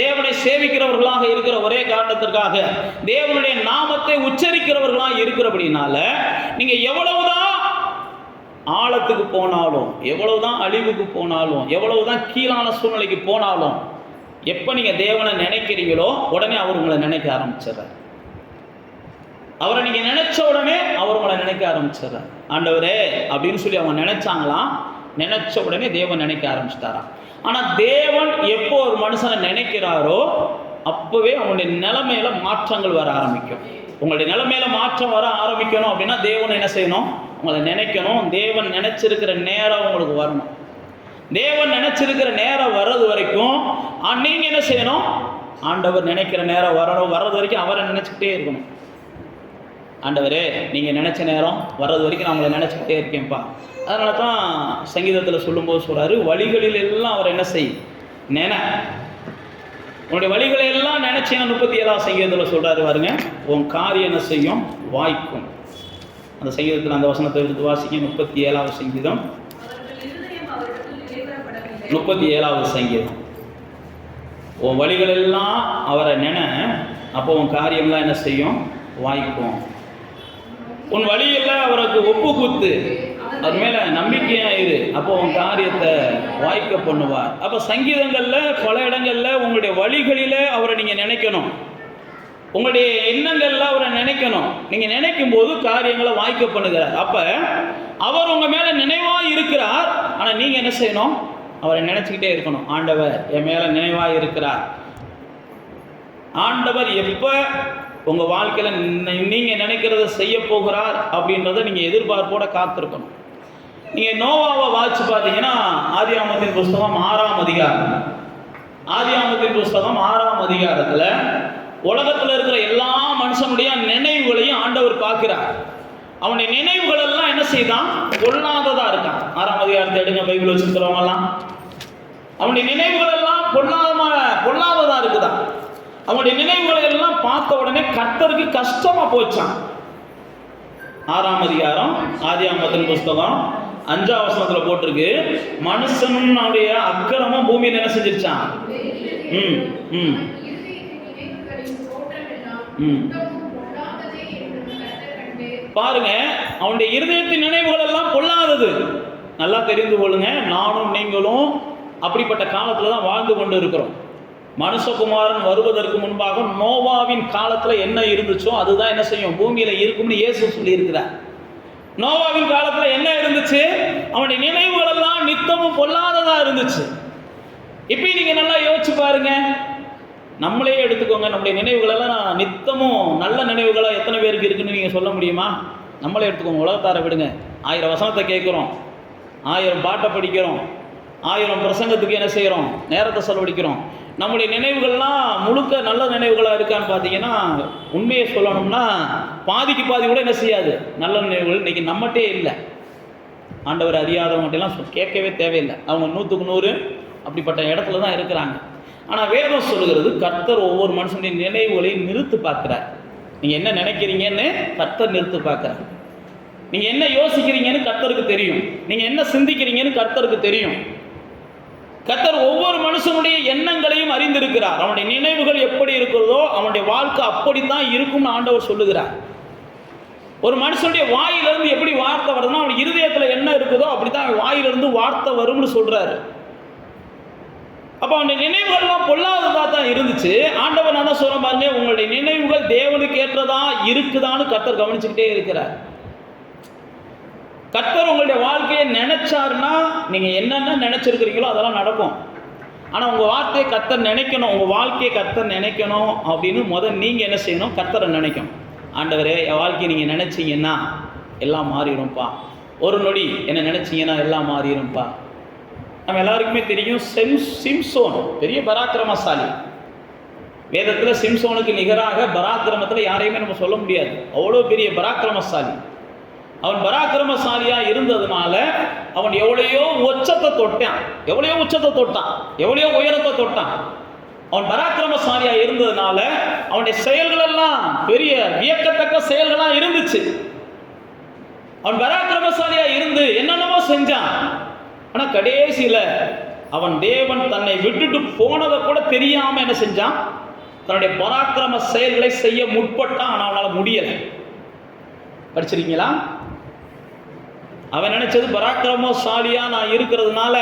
தேவனை சேவிக்கிறவர்களாக இருக்கிற ஒரே காரணத்திற்காக, தேவனுடைய நாமத்தை உச்சரிக்கிறவர்களாக இருக்கிறபடினால நீங்க எவ்வளவுதான் ஆழத்துக்கு போனாலும், எவ்வளவுதான் அழிவுக்கு போனாலும், எவ்வளவுதான் கீழான சூழ்நிலைக்கு போனாலும், எப்போ நீங்கள் தேவனை நினைக்கிறீங்களோ உடனே அவர் உங்களை நினைக்க ஆரம்பிச்சிடுறார். அவரை நீங்கள் நினைச்ச உடனே அவர் உங்களை நினைக்க ஆரம்பிச்சிடுறார். ஆண்டவரே அப்படின்னு சொல்லி அவங்க நினைச்சாங்களாம். நினைச்ச உடனே தேவன் நினைக்க ஆரம்பிச்சிட்டாராம். ஆனால் தேவன் எப்போ ஒரு மனுஷனை நினைக்கிறாரோ அப்போவே அவங்களுடைய நிலைமையில மாற்றங்கள் வர ஆரம்பிக்கும். உங்களுடைய நிலைமையில மாற்றம் வர ஆரம்பிக்கணும் அப்படின்னா தேவன் என்ன செய்யணும்? உங்களை நினைக்கணும். தேவன் நினைச்சிருக்கிற நேரம் உங்களுக்கு வரணும். தேவன் நினைச்சிருக்கிற நேரம் வர்றது வரைக்கும் நீங்க என்ன செய்யணும்? ஆண்டவர் நினைக்கிற நேரம் வர்றது வரைக்கும் அவரை நினைச்சுக்கிட்டே இருக்கணும். ஆண்டவரே நீங்க நினைச்ச நேரம் வர்றது வரைக்கும் நான் உங்களை நினைச்சுக்கிட்டே இருக்கேன்ப்பா. அதனால தான் சங்கீதத்தில் சொல்லும்போது சொல்றாரு, வழிகளில் எல்லாம் அவர் என்ன செய் நினை, உன்னுடைய வழிகளை எல்லாம் நினைச்சேன். 37ஆம் சங்கீதத்தில் சொல்றாரு பாருங்க, உன் காரியம் என்ன செய்யும்? வாய்க்கும். அந்த சங்கீதத்தில் அந்த வசனத்தை எடுத்து வாசிக்க. 37ஆவது சங்கீதம் 37ஆவது சங்கீதம். உன் வழிகளெல்லாம் அவரை நினை, அப்போ உன் காரியம்லாம் என்ன செய்யும்? வாய்க்கும். உன் வழியெல்லாம் அவருக்கு ஒப்பு குத்து, அது மேலே நம்பிக்கையாக இரு, அப்போ உன் காரியத்தை வாய்க்க பண்ணுவார். அப்போ சங்கீதங்களில் பல இடங்களில் உங்களுடைய வழிகளில் அவரை நீங்கள் நினைக்கணும், உங்களுடைய எண்ணங்களில் அவரை நினைக்கணும். நீங்கள் நினைக்கும் போது காரியங்களை வாய்க்க பண்ணுகிறார். அப்போ அவர் உங்கள் மேலே நினைவாக இருக்கிறார். ஆனால் நீங்கள் என்ன செய்யணும்? அவரை நினைச்சுக்கிட்டே இருக்கணும். ஆண்டவர் என் மேலே நினைவாக இருக்கிறார். ஆண்டவர் எப்போ உங்கள் வாழ்க்கையில் நீங்கள் நினைக்கிறத செய்ய போகிறார் அப்படின்றத நீங்கள் எதிர்பார்ப்போட காத்திருக்கணும். நீங்கள் நோவாவை வாசிச்சு பார்த்தீங்கன்னா ஆதியாகமத்தின் புஸ்தகம் 6ஆம் அதிகாரம், ஆதியாகமத்தின் புஸ்தகம் 6ஆம் அதிகாரத்தில் உலகத்தில் இருக்கிற எல்லா மனுஷனுடைய நினைவுகளையும் ஆண்டவர் பார்க்கிறார். அவனுடைய நினைவுகள் எல்லாம் என்ன செய்தான்? பொல்லாததா இருக்கான். 6ஆம் அதிகாரத்தை எடுங்க, பைபிள் வச்சுருக்கிறவங்கலாம். அவனுடைய நினைவுகள் எல்லாம் பொல்லாததா இருக்குதான். அவனுடைய நினைவுகளை எல்லாம் பார்த்த உடனே கர்த்தருக்கு கஷ்டமா போச்சான். 6ஆம் அதிகாரம் ஆதியாகமத்தின் புஸ்தகம் 5ஆம் வசனத்துல போட்டிருக்கு, மனுஷனுடைய அக்கிரமம் பூமியில் என்ன செஞ்சிருச்சான்? பாருங்க, அவனுடைய இருதயத்தின் நினைவுகள் எல்லாம் பொல்லாதது. நல்லா தெரிந்து கொள்ளுங்க, நானும் நீங்களும் அப்படிப்பட்ட காலத்துல தான் வாழ்ந்து கொண்டு இருக்கிறோம். மனுஷகுமாரன் வருவதற்கு முன்பாக நோவாவின் காலத்துல என்ன இருந்துச்சோ அதுதான் என்ன செய்யும்? பூமியில இருக்கும்னு இயேசு சொல்லி இருக்கிறார். நோவாவின் காலத்துல என்ன இருந்துச்சு? அவனுடைய நினைவுகள் எல்லாம் நித்தமும் பொல்லாததா இருந்துச்சு. இப்ப நீங்க நல்லா யோசிச்சு பாருங்க, நம்மளே எடுத்துக்கோங்க. நம்முடைய நினைவுகள் எல்லாம் நித்தமும் நல்ல நினைவுகளா எத்தனை பேருக்கு இருக்குன்னு நீங்க சொல்ல முடியுமா? நம்மளே எடுத்துக்கோங்க. உலகத்தார விடுங்க. 1000 வசனத்தை கேட்குறோம், 1000 பாட்டை படிக்கிறோம், 1000 பிரசங்கத்துக்கு என்ன செய்கிறோம்? நேரத்தை செலவழிக்கிறோம். நம்முடைய நினைவுகள்லாம் முழுக்க நல்ல நினைவுகளாக இருக்கான்னு பார்த்தீங்கன்னா, உண்மையை சொல்லணும்னா பாதிக்கு பாதி கூட என்ன செய்யாது நல்ல நினைவுகள் இன்றைக்கி நம்மகிட்டே இல்லை. ஆண்டவர் அறியாதவங்கள்ட்டெல்லாம் கேட்கவே தேவையில்லை. அவங்க 100க்கு 100 அப்படிப்பட்ட இடத்துல தான் இருக்கிறாங்க. ஆனால் வேதம் சொல்லுகிறது, கர்த்தர் ஒவ்வொரு மனுஷனுடைய நினைவுகளையும் நிறுத்து பார்க்குறார். நீங்கள் என்ன நினைக்கிறீங்கன்னு கர்த்தர் நிறுத்து பார்க்குறார். நீங்கள் என்ன யோசிக்கிறீங்கன்னு கர்த்தருக்கு தெரியும். நீங்கள் என்ன சிந்திக்கிறீங்கன்னு கர்த்தருக்கு தெரியும். கர்த்தர் ஒவ்வொரு மனுஷனுடைய எண்ணங்களையும் அறிந்திருக்கிறார். அவனுடைய நினைவுகள் எப்படி இருக்கிறதோ அவனுடைய வாழ்க்கை அப்படித்தான் இருக்கும்னு ஆண்டவர் சொல்லுகிறார். ஒரு மனுஷனுடைய வாயிலிருந்து எப்படி வார்த்தை வருதுன்னா, அவனுடைய இருதயத்தில் என்ன இருக்குதோ அப்படித்தான் அவன் வாயிலிருந்து வார்த்தை வரும்னு சொல்றாரு. அப்போ அவனுடைய நினைவுகள்லாம் பொல்லாததாக தான் இருந்துச்சு. ஆண்டவர் நான் தான் சொல்ல பாருங்க, உங்களுடைய நினைவுகள் தேவனுக்கு ஏற்றதா இருக்குதான்னு கர்த்தர் கவனிச்சுக்கிட்டே இருக்கிறார். கர்த்தர் உங்களுடைய வாழ்க்கையை நினைச்சாருன்னா நீங்க என்னென்ன நினைச்சிருக்கிறீங்களோ அதெல்லாம் நடக்கும். ஆனா உங்க வார்த்தையை கர்த்தர் நினைக்கணும், உங்க வாழ்க்கையை கர்த்தர் நினைக்கணும் அப்படின்னு நீங்க என்ன செய்யணும்? கர்த்தரை நினைக்கணும். ஆண்டவரே, என் வாழ்க்கையை நீங்க நினைச்சீங்கன்னா எல்லாம் மாறிடும்பா. ஒரு நொடி என்ன நினைச்சீங்கன்னா எல்லாம் மாறிடும்பா. நம்ம எல்லாருக்குமே தெரியும், சிம்சோன் பெரிய பராக்கிரமசாலி. வேதத்தில் சிம்சோனுக்கு நிகராக பராக்கிரமத்தில் யாரையுமே நம்ம சொல்ல முடியாது. அவ்வளோ பெரிய பராக்கிரமசாலி. அவன் பராக்கிரமசாலியாக இருந்ததுனால அவன் எவ்வளையோ உச்சத்தை தொட்டான், எவ்வளையோ உயரத்தை தொட்டான். அவன் பராக்கிரமசாலியாக இருந்ததுனால அவனுடைய செயல்கள் எல்லாம் பெரிய வியக்கத்தக்க செயல்களாக இருந்துச்சு. அவன் பராக்கிரமசாலியாக இருந்து என்னென்னமோ செஞ்சான். ஆனால் கடைசியில் அவன் தேவன் தன்னை விட்டுட்டு போனதை கூட தெரியாமல் என்ன செஞ்சான்? தன்னுடைய பராக்கிரம செயல்களை செய்ய முற்பட்டான். ஆனால் அவனால் முடியலை. படிச்சிருக்கீங்களா? அவன் நினைச்சது பராக்கிரமசாலியா நான் இருக்கிறதுனால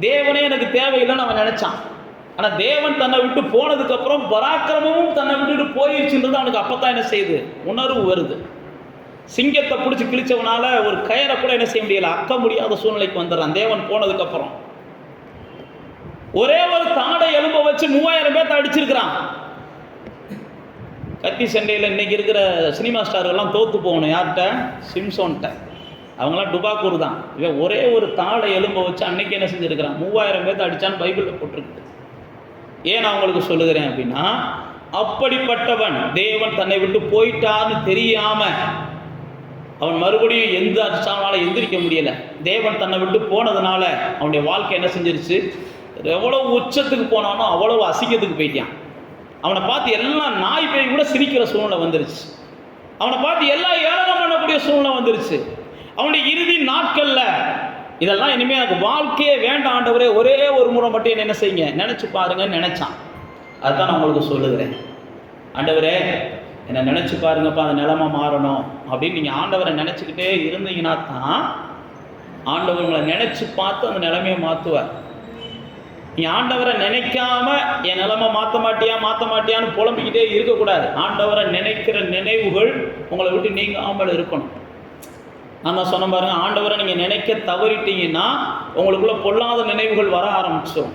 தேவனே எனக்கு தேவையில்லைன்னு அவன் நினைச்சான். ஆனால் தேவன் தன்னை விட்டு போனதுக்கு அப்புறம் பராக்கிரமும் தன்னை விட்டுட்டு போயிடுச்சுன்றது அவனுக்கு அப்பதான் என்ன செய்யுது? உணர்வு வருது. சிங்கத்தை பிடிச்சி கிழிச்சவனால ஒரு கயரை கூட என்ன செய்ய முடியல, அக்க முடியாத சூழ்நிலைக்கு வந்துடுறான் தேவன் போனதுக்கு அப்புறம். ஒரே ஒரு தாடை எலும்பை வச்சு 3000 பேர்த்த அடிச்சிருக்கிறான். கத்தி சண்டையில் இன்னைக்கு இருக்கிற சினிமா ஸ்டார்கள்லாம் தோத்து போகணும். யார்கிட்ட? சிம்சோன்கிட்ட. அவங்களாம் டுபாக்கூர் தான். இவன் ஒரே ஒரு தாடை எலும்பை வச்சு அன்னைக்கு என்ன செஞ்சிருக்கிறான்? 3000 பேர்த்த அடிச்சான்னு பைபிளில் போட்டிருக்குது. ஏன் நான் உங்களுக்கு சொல்லுகிறேன் அப்படின்னா, அப்படிப்பட்டவன் தேவன் தன்னை விட்டு போயிட்டான்னு தெரியாம அவன் மறுபடியும் எந்த அடிச்சானால எந்திரிக்க முடியலை. தேவன் தன்னை விட்டு போனதுனால அவனுடைய வாழ்க்கை என்ன செஞ்சிருச்சு? எவ்வளவு உச்சத்துக்கு போனானோ அவ்வளவு அசிங்கத்துக்கு போயிட்டான். அவனை பார்த்து எல்லாம் நாய் பேய் கூட சிரிக்கிற சூழ்நிலை வந்துருச்சு. அவனை பார்த்து எல்லாம் ஏளனம் பண்ணக்கூடிய சூழ்நிலை வந்துருச்சு. அவனுடைய இறுதி நாட்கள்ல இதெல்லாம் இனிமேல் எனக்கு வாழ்க்கையே வேண்டாம் ஆண்டவரே, ஒரே ஒரு முறை மட்டும் என்ன செய்யுங்க, நினைச்சு பாருங்கன்னு நினைச்சான். அதுதான் நான் உங்களுக்கு சொல்லுகிறேன். ஆண்டவரே, என்னை நினச்சி பாருங்கப்பா, அந்த நிலைமை மாறணும் அப்படின்னு நீங்கள் ஆண்டவரை நினச்சிக்கிட்டே இருந்தீங்கன்னா தான் ஆண்டவர் உங்களை நினச்சி பார்த்து அந்த நிலைமையை மாற்றுவார். நீங்கள் ஆண்டவரை நினைக்காம என் நிலைமை மாற்ற மாட்டியான்னு புலம்பிக்கிட்டே இருக்கக்கூடாது. ஆண்டவரை நினைக்கிற நினைவுகள் உங்களை விட்டு நீங்காமல் இருக்கணும். நான் தான் சொன்ன பாருங்க, ஆண்டவரை நீங்கள் நினைக்க தவறிட்டீங்கன்னா உங்களுக்குள்ள பொல்லாத நினைவுகள் வர ஆரம்பிச்சிடும்.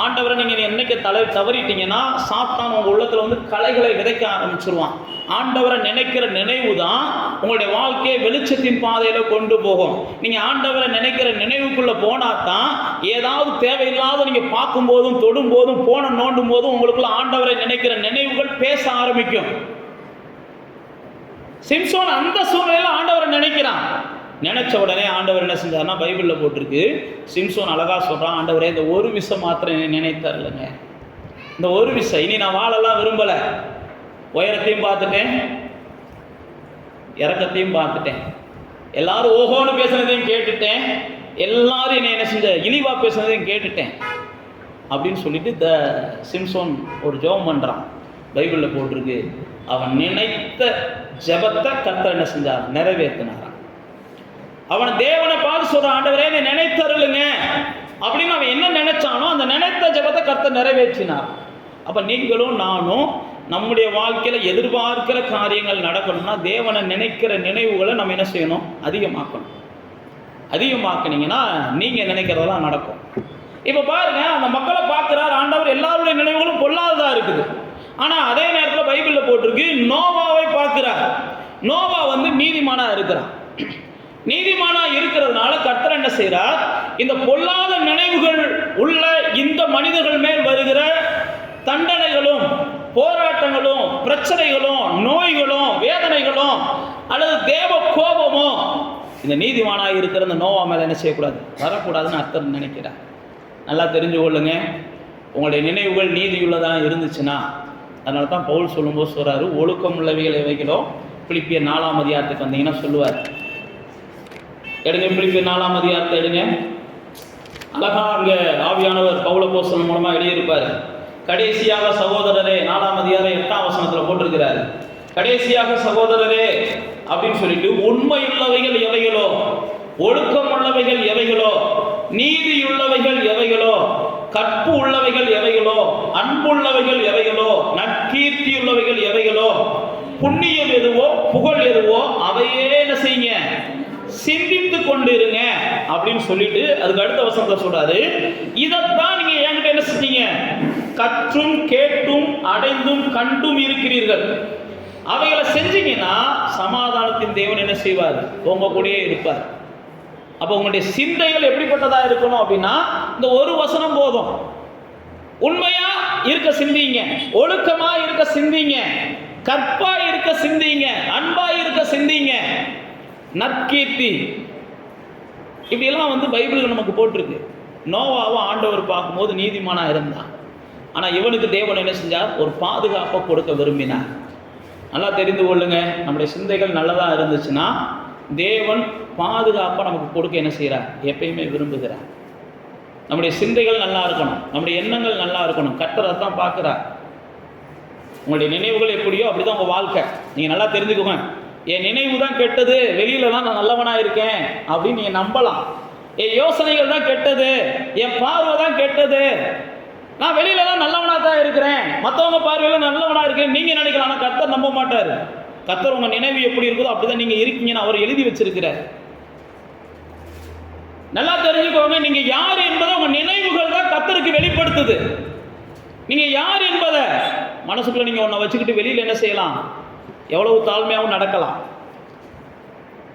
ஆண்டவரை நீங்கள் என்னைக்கு தவறிட்டீங்கன்னா சாத்தான் உங்கள் உள்ளத்தில் வந்து கலைகளை விதைக்க ஆரம்பிச்சிருவான். ஆண்டவரை நினைக்கிற நினைவு தான் உங்களுடைய வாழ்க்கையை வெளிச்சத்தின் பாதையில் கொண்டு போகும். நீங்கள் ஆண்டவரை நினைக்கிற நினைவுக்குள்ளே போனால் தான் ஏதாவது தேவையில்லாத நீங்கள் பார்க்கும்போதும் தொடும்போதும் போன நோண்டும் போதும் உங்களுக்குள்ள ஆண்டவரை நினைக்கிற நினைவுகள் பேச ஆரம்பிக்கும். சிம்சோன் அந்த சூழ்நிலையில் ஆண்டவரை நினைக்கிறான். நினைச்ச உடனே ஆண்டவர் என்ன செஞ்சார்னா, பைபிளில் போட்டிருக்கு, சிம்சோன் அழகாக சொல்கிறான், ஆண்டவரே இந்த ஒரு விஷயம் மாத்திரம் நினைத்தார்லங்க, இந்த ஒரு விஷயம், இனி நான் வாழலாம் விரும்பலை, உயரத்தையும் பார்த்துட்டேன் இறக்கத்தையும் பார்த்துட்டேன், எல்லாரும் ஓஹோன்னு பேசுனதையும் கேட்டுட்டேன், எல்லாரும் என்னை என்ன செஞ்ச இழிவா பேசுனதையும் கேட்டுட்டேன் அப்படின்னு சொல்லிட்டு சிம்சோன் ஒரு ஜெபம் பண்ணுறான். பைபிளில் போட்டிருக்கு, அவன் நினைத்த ஜெபத்தை கர்த்தர் என்ன செஞ்சார், நிறைவேற்றினாரான். அவன் தேவனை பார்த்து சொல்றான், ஆண்டவரே என்னை நினைத்தருளுங்க அப்படின்னு அவன் என்ன நினைச்சானோ அந்த நினைத்த ஜெபத்தை கர்த்தர் நிறைவேற்றினார். அப்ப நீங்களும் நானும் நம்முடைய வாழ்க்கையில எதிர்பார்க்கிற காரியங்கள் நடக்கணும்னா தேவனை நினைக்கிற நினைவுகளை நம்ம என்ன செய்யணும், அதிகமாக்கணும். அதிகமாக்குனீங்கன்னா நீங்க நினைக்கிறதெல்லாம் நடக்கும். இப்ப பாருங்க, அந்த மக்களை பார்க்கிறார் ஆண்டவர், எல்லாருடைய நினைவுகளும் பொல்லாததா இருக்குது. ஆனா அதே நேரத்தில் பைபிளில் போட்டிருக்கு, நோவாவை பார்க்கிறார். நோவா வந்து நீதிமானா இருக்கிறான். நீதிமானா இருக்கிறதுனால கர்த்தர் என்ன செய்கிறார், இந்த பொல்லாத நினைவுகள் உள்ள இந்த மனிதர்கள் மேல் வருகிற தண்டனைகளும் போராட்டங்களும் பிரச்சனைகளும் நோய்களும் வேதனைகளும் அல்லது தேவ கோபமும் இந்த நீதிமானா இருக்கிற இந்த நோவா மேலே என்ன செய்யக்கூடாது, வரக்கூடாதுன்னு அர்த்தம் நினைக்கிறார். நல்லா தெரிஞ்சு கொள்ளுங்க, உங்களுடைய நினைவுகள் நீதியுள்ளதாக இருந்துச்சுன்னா, அதனால தான் பவுல் சொல்லும்போது சொல்கிறாரு, ஒழுக்கம் உள்ளவைகள் எவைகளோ, பிலிப்பியர் 4ஆம் அதிகாரத்துக்கு வந்தீங்கன்னா சொல்லுவார். எடுங்க பிலிப்பியர் 4ஆம் அதிகாரத்தை எடுங்க. அழகா அங்கே ஆவியானவர் பவுலப்போஸ்தலன் மூலமாக எழுதியிருப்பார். கடைசியாக சகோதரரே, 4ஆம் அதிகாரம் 8ஆம் வசனத்தில் போட்டிருக்கிறார். கடைசியாக சகோதரரே அப்படின்னு சொல்லிட்டு, உண்மையுள்ளவைகள் எவைகளோ, ஒழுக்கம் உள்ளவைகள் எவைகளோ, நீதியுள்ளவைகள் எவைகளோ, கற்பு உள்ளவைகள் எவைகளோ, அன்புள்ளவைகள் எவைகளோ, நற்கீர்த்தியுள்ளவைகள் எவைகளோ, புண்ணியம் எதுவோ புகழ் எதுவோ அவையே என்ன செய்யுங்க, சிந்தித்து கொண்டு இருங்க அப்படின்னு சொல்லிட்டு அதுக்கு அடுத்த வசனத்தை சொல்றாரு, இதைத்தான் நீங்க என்கிட்ட என்ன செஞ்சீங்க, கற்றும் கேட்டும் அடைந்தும் கண்டும் இருக்கிறீர்கள். அவைகளை செஞ்சீங்கன்னா சமாதானத்தின் தேவன் என்ன செய்வார், உங்க கூடயே இருப்பார். அப்போ உங்களுடைய சிந்தைகள் எப்படிப்பட்டதா இருக்கணும் அப்படின்னா, இந்த ஒரு வசனம் போதும். உண்மையா இருக்க சிந்திங்க, ஒழுக்கமா இருக்க சிந்திங்க, கற்பா இருக்க சிந்திங்க, அன்பா இருக்க சிந்திங்க, நற்கீர்த்தி, இப்படியெல்லாம் வந்து பைபிளில் நமக்கு போட்டிருக்கு. நோவாவை ஆண்டவர் பார்க்கும்போது நீதிமானா இருந்தான். ஆனால் இவனுக்கு தேவன் என்ன செஞ்சார், ஒரு பாதுகாப்பை கொடுக்க விரும்பினார். நல்லா தெரிந்து கொள்ளுங்க, நம்முடைய சிந்தைகள் நல்லதாக இருந்துச்சுன்னா தேவன் பாதுகாப்பாக நமக்கு கொடுக்க என்ன செய்கிறார், எப்பயுமே விரும்புகிறார். நம்முடைய சிந்தைகள் நல்லா இருக்கணும், நம்முடைய எண்ணங்கள் நல்லா இருக்கணும். கர்த்தர் தான் பார்க்குறார். உங்களுடைய நினைவுகள் எப்படியோ அப்படிதான் உங்கள் வாழ்க்கை. நீங்கள் நல்லா தெரிஞ்சுக்கோங்க, என் நினைவு தான் கெட்டது, வெளியில தான் நான் நல்லவனாக இருக்கேன் அப்படின்னு நீங்கள் நம்பலாம். என் யோசனைகள் தான் கெட்டது, என் பார்வை தான் கெட்டது, நான் வெளியில தான் நல்லவனாக தான் இருக்கிறேன், மற்றவங்க பார்வையில நல்லவனாக இருக்கேன் நீங்கள் நினைக்கலாம். ஆனால் கர்த்தர் நம்ப மாட்டார். கர்த்தர் உங்கள் நினைவு எப்படி இருக்குதோ அப்படிதான் நீங்கள் இருக்கீங்கன்னு அவர் எழுதி வச்சிருக்கிறார். நல்லா தெரிஞ்சுக்கோங்க, நீங்க யார் என்பதை உங்க நினைவுகள் தான் கர்த்தருக்கு வெளிப்படுத்துது. நீங்க யார் என்பதை மனசுக்குள்ள நீங்க ஒன்றை வச்சுக்கிட்டு வெளியில என்ன செய்யலாம், எவ்வளவு தாழ்மையாகவும் நடக்கலாம்.